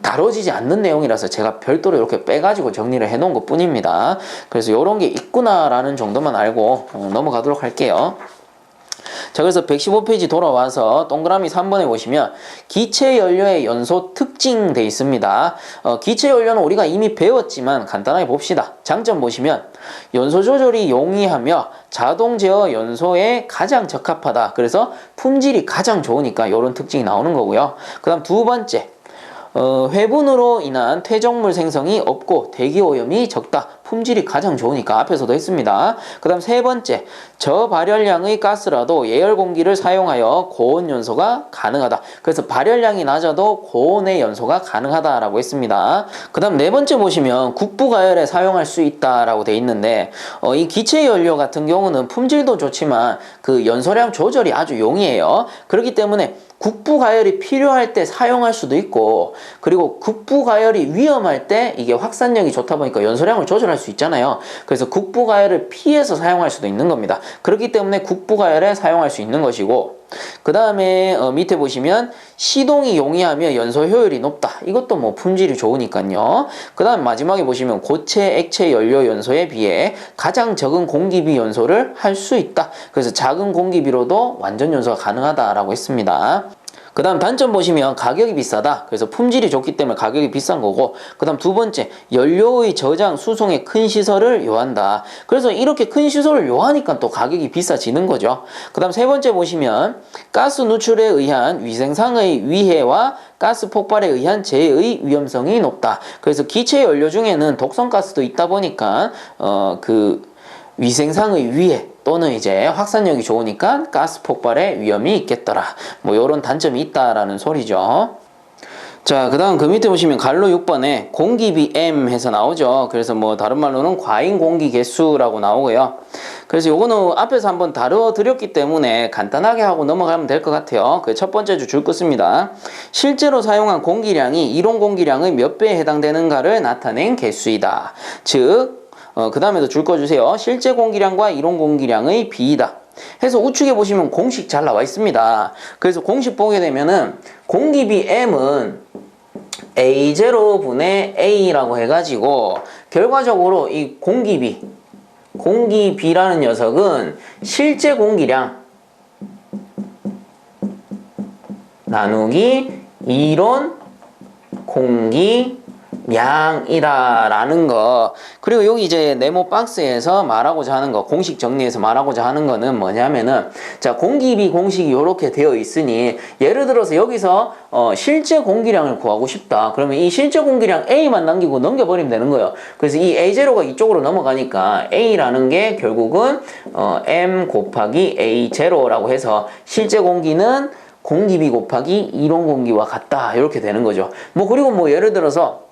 Speaker 1: 다뤄지지 않는 내용이라서 제가 별도로 이렇게 빼가지고 정리를 해놓은 것 뿐입니다. 그래서 이런 게 있구나라는 정도만 알고 넘어가도록 할게요. 자, 그래서 115페이지 돌아와서 동그라미 3번에 보시면 기체 연료의 연소 특징 돼 있습니다. 기체 연료는 우리가 이미 배웠지만 간단하게 봅시다. 장점 보시면 연소 조절이 용이하며 자동 제어 연소에 가장 적합하다. 그래서 품질이 가장 좋으니까 이런 특징이 나오는 거고요. 그 다음 두 번째, 회분으로 인한 퇴적물 생성이 없고 대기오염이 적다. 품질이 가장 좋으니까 앞에서도 했습니다. 그 다음 세 번째, 저발열량의 가스라도 예열 공기를 사용하여 고온 연소가 가능하다. 그래서 발열량이 낮아도 고온의 연소가 가능하다라고 했습니다. 그 다음 네 번째 보시면 국부가열에 사용할 수 있다라고 돼 있는데 이 기체 연료 같은 경우는 품질도 좋지만 그 연소량 조절이 아주 용이해요. 그렇기 때문에 국부가열이 필요할 때 사용할 수도 있고, 그리고 국부가열이 위험할 때 이게 확산력이 좋다 보니까 연소량을 조절할 수 있잖아요. 그래서 국부가열을 피해서 사용할 수도 있는 겁니다. 그렇기 때문에 국부가열에 사용할 수 있는 것이고, 그 다음에 밑에 보시면 시동이 용이하며 연소 효율이 높다. 이것도 뭐 품질이 좋으니까요. 그 다음 마지막에 보시면 고체 액체 연료 연소에 비해 가장 적은 공기비 연소를 할 수 있다. 그래서 작은 공기비로도 완전 연소가 가능하다라고 했습니다. 그 다음 단점 보시면 가격이 비싸다. 그래서 품질이 좋기 때문에 가격이 비싼 거고, 그 다음 두 번째, 연료의 저장, 수송에 큰 시설을 요한다. 그래서 이렇게 큰 시설을 요하니까 또 가격이 비싸지는 거죠. 그 다음 세 번째 보시면 가스 누출에 의한 위생상의 위해와 가스 폭발에 의한 재해의 위험성이 높다. 그래서 기체 연료 중에는 독성가스도 있다 보니까 위생상의 위해 또는 이제 확산력이 좋으니까 가스 폭발의 위험이 있겠더라. 뭐 이런 단점이 있다라는 소리죠. 자, 그 다음 그 밑에 보시면 갈로 6번에 공기비 M 해서 나오죠. 그래서 뭐 다른 말로는 과잉 공기 개수라고 나오고요. 그래서 요거는 앞에서 한번 다뤄드렸기 때문에 간단하게 하고 넘어가면 될 것 같아요. 그 첫 번째 줄 긋습니다. 실제로 사용한 공기량이 이론 공기량의 몇 배에 해당되는가를 나타낸 개수이다. 즉 그 다음에도 줄 꺼주세요. 실제 공기량과 이론 공기량의 비이다. 해서 우측에 보시면 공식 잘 나와 있습니다. 그래서 공식 보게 되면은 공기비 M은 A0분의 A라고 해가지고 결과적으로 이 공기비라는 녀석은 실제 공기량 나누기 이론 공기량이다라는 거. 그리고 여기 이제 네모 박스에서 말하고자 하는 거, 공식 정리해서 말하고자 하는 거는 뭐냐면은, 자, 공기비 공식이 이렇게 되어 있으니 예를 들어서 여기서 실제 공기량을 구하고 싶다. 그러면 이 실제 공기량 A만 남기고 넘겨버리면 되는 거예요. 그래서 이 A0가 이쪽으로 넘어가니까 A라는 게 결국은 M 곱하기 A0라고 해서 실제 공기는 공기비 곱하기 이론 공기와 같다. 이렇게 되는 거죠. 그리고 예를 들어서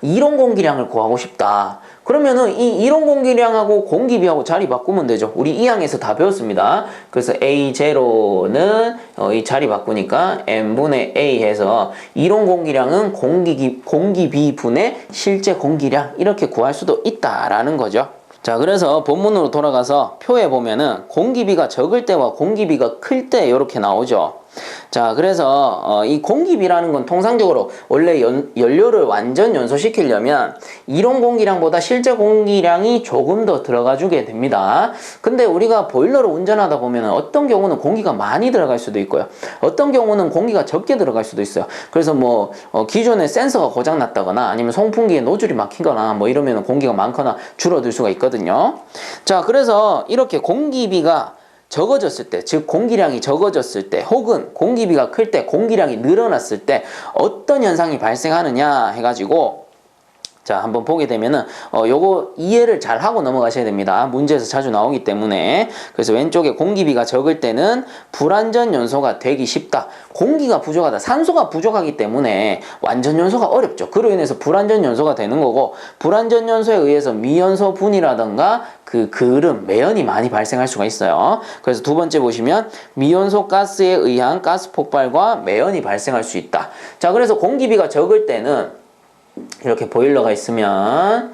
Speaker 1: 이론 공기량을 구하고 싶다. 그러면은 이 이론 공기량하고 공기비하고 자리 바꾸면 되죠. 우리 2항에서 다 배웠습니다. 그래서 A0는 이 자리 바꾸니까 M분의 A 해서 이론 공기량은 공기비분의 실제 공기량 이렇게 구할 수도 있다라는 거죠. 자, 그래서 본문으로 돌아가서 표에 보면은 공기비가 적을 때와 공기비가 클 때 이렇게 나오죠. 자, 그래서 이 공기비라는 건 통상적으로 원래 연료를 완전 연소시키려면 이론 공기량보다 실제 공기량이 조금 더 들어가 주게 됩니다. 근데 우리가 보일러를 운전하다 보면 어떤 경우는 공기가 많이 들어갈 수도 있고요. 어떤 경우는 공기가 적게 들어갈 수도 있어요. 그래서 기존에 센서가 고장 났다거나 아니면 송풍기에 노즐이 막히거나 이러면 공기가 많거나 줄어들 수가 있거든요. 자, 그래서 이렇게 공기비가 적어졌을 때, 즉 공기량이 적어졌을 때 혹은 공기비가 클 때, 공기량이 늘어났을 때 어떤 현상이 발생하느냐 해가지고, 자, 한번 보게 되면은 요거 이해를 잘 하고 넘어가셔야 됩니다. 문제에서 자주 나오기 때문에. 그래서 왼쪽에 공기비가 적을 때는 불완전 연소가 되기 쉽다. 공기가 부족하다. 산소가 부족하기 때문에 완전 연소가 어렵죠. 그로 인해서 불완전 연소가 되는 거고, 불완전 연소에 의해서 미연소 분이라던가 그 그을음, 매연이 많이 발생할 수가 있어요. 그래서 두 번째 보시면 미연소 가스에 의한 가스 폭발과 매연이 발생할 수 있다. 자, 그래서 공기비가 적을 때는 이렇게 보일러가 있으면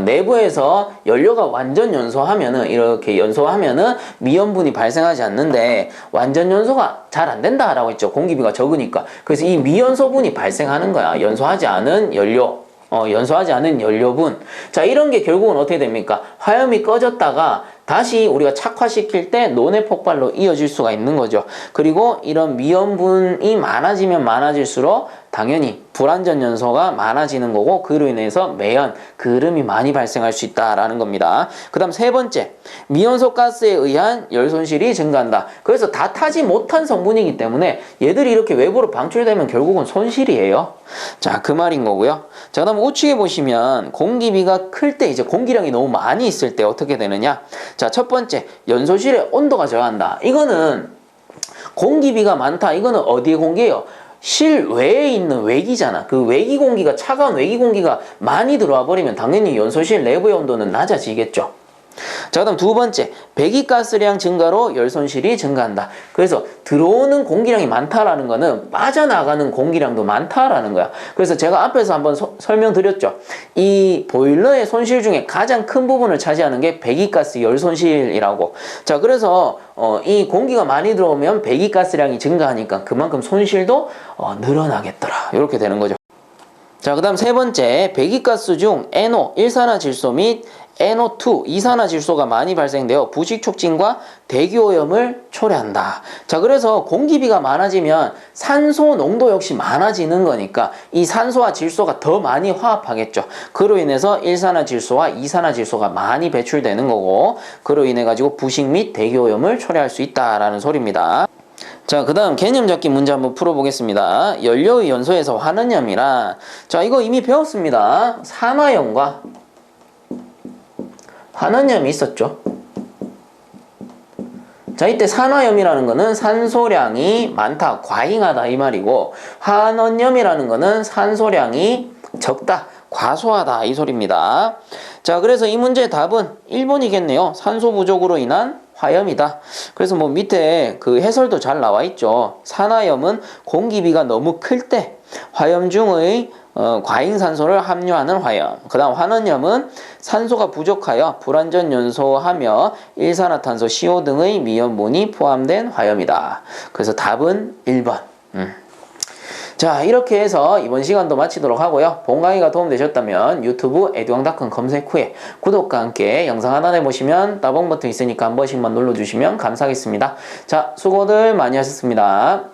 Speaker 1: 내부에서 연료가 완전 연소하면은 이렇게 연소하면은 미연분이 발생하지 않는데 완전 연소가 잘 안 된다라고 했죠. 공기비가 적으니까. 그래서 이 미연소분이 발생하는 거야. 연소하지 않은 연료. 연소하지 않은 연료분. 자, 이런 게 결국은 어떻게 됩니까? 화염이 꺼졌다가 다시 우리가 착화시킬 때 논의 폭발로 이어질 수가 있는 거죠. 그리고 이런 미연분이 많아지면 많아질수록 당연히 불완전 연소가 많아지는 거고, 그로 인해서 매연, 그름이 많이 발생할 수 있다라는 겁니다. 그 다음 세 번째, 미연소 가스에 의한 열 손실이 증가한다. 그래서 다 타지 못한 성분이기 때문에 얘들이 이렇게 외부로 방출되면 결국은 손실이에요. 자, 그 말인 거고요. 자, 그 다음 우측에 보시면 공기비가 클 때, 이제 공기량이 너무 많이 있을 때 어떻게 되느냐. 자, 첫 번째, 연소실의 온도가 저하한다. 이거는 공기비가 많다. 이거는 어디에 공기예요? 실외에 있는 외기잖아. 그 외기 공기가, 차가운 외기 공기가 많이 들어와 버리면 당연히 연소실 내부의 온도는 낮아지겠죠. 자, 그 다음 두 번째, 배기가스량 증가로 열손실이 증가한다. 그래서 들어오는 공기량이 많다라는 거는 빠져나가는 공기량도 많다라는 거야. 그래서 제가 앞에서 한번 설명드렸죠. 이 보일러의 손실 중에 가장 큰 부분을 차지하는 게 배기가스 열손실이라고. 자, 그래서 이 공기가 많이 들어오면 배기가스량이 증가하니까 그만큼 손실도 늘어나겠더라. 이렇게 되는 거죠. 자, 그 다음 세 번째, 배기가스 중 NO, 일산화질소 및 NO2, 이산화질소가 많이 발생되어 부식촉진과 대기오염을 초래한다. 자, 그래서 공기비가 많아지면 산소 농도 역시 많아지는 거니까 이 산소와 질소가 더 많이 화합하겠죠. 그로 인해서 일산화질소와 이산화질소가 많이 배출되는 거고, 그로 인해 가지고 부식 및 대기오염을 초래할 수 있다라는 소리입니다. 자, 그 다음 개념 잡기 문제 한번 풀어보겠습니다. 연료의 연소에서 환원염이라, 자, 이거 이미 배웠습니다. 산화염과 환원염이 있었죠. 자, 이때 산화염이라는 거는 산소량이 많다, 과잉하다 이 말이고, 환원염이라는 거는 산소량이 적다, 과소하다 이 소리입니다. 자, 그래서 이 문제의 답은 1번이겠네요. 산소 부족으로 인한 화염이다. 그래서 뭐 밑에 그 해설도 잘 나와 있죠. 산화염은 공기비가 너무 클 때 화염 중의 과잉산소를 함유하는 화염. 그 다음 환원염은 산소가 부족하여 불완전 연소하며 일산화탄소, CO 등의 미연분이 포함된 화염이다. 그래서 답은 1번. 자, 이렇게 해서 이번 시간도 마치도록 하고요. 본 강의가 도움되셨다면 유튜브 에듀왕닷컴 검색 후에 구독과 함께 영상 하단에 보시면 따봉 버튼 있으니까 한 번씩만 눌러주시면 감사하겠습니다. 자, 수고들 많이 하셨습니다.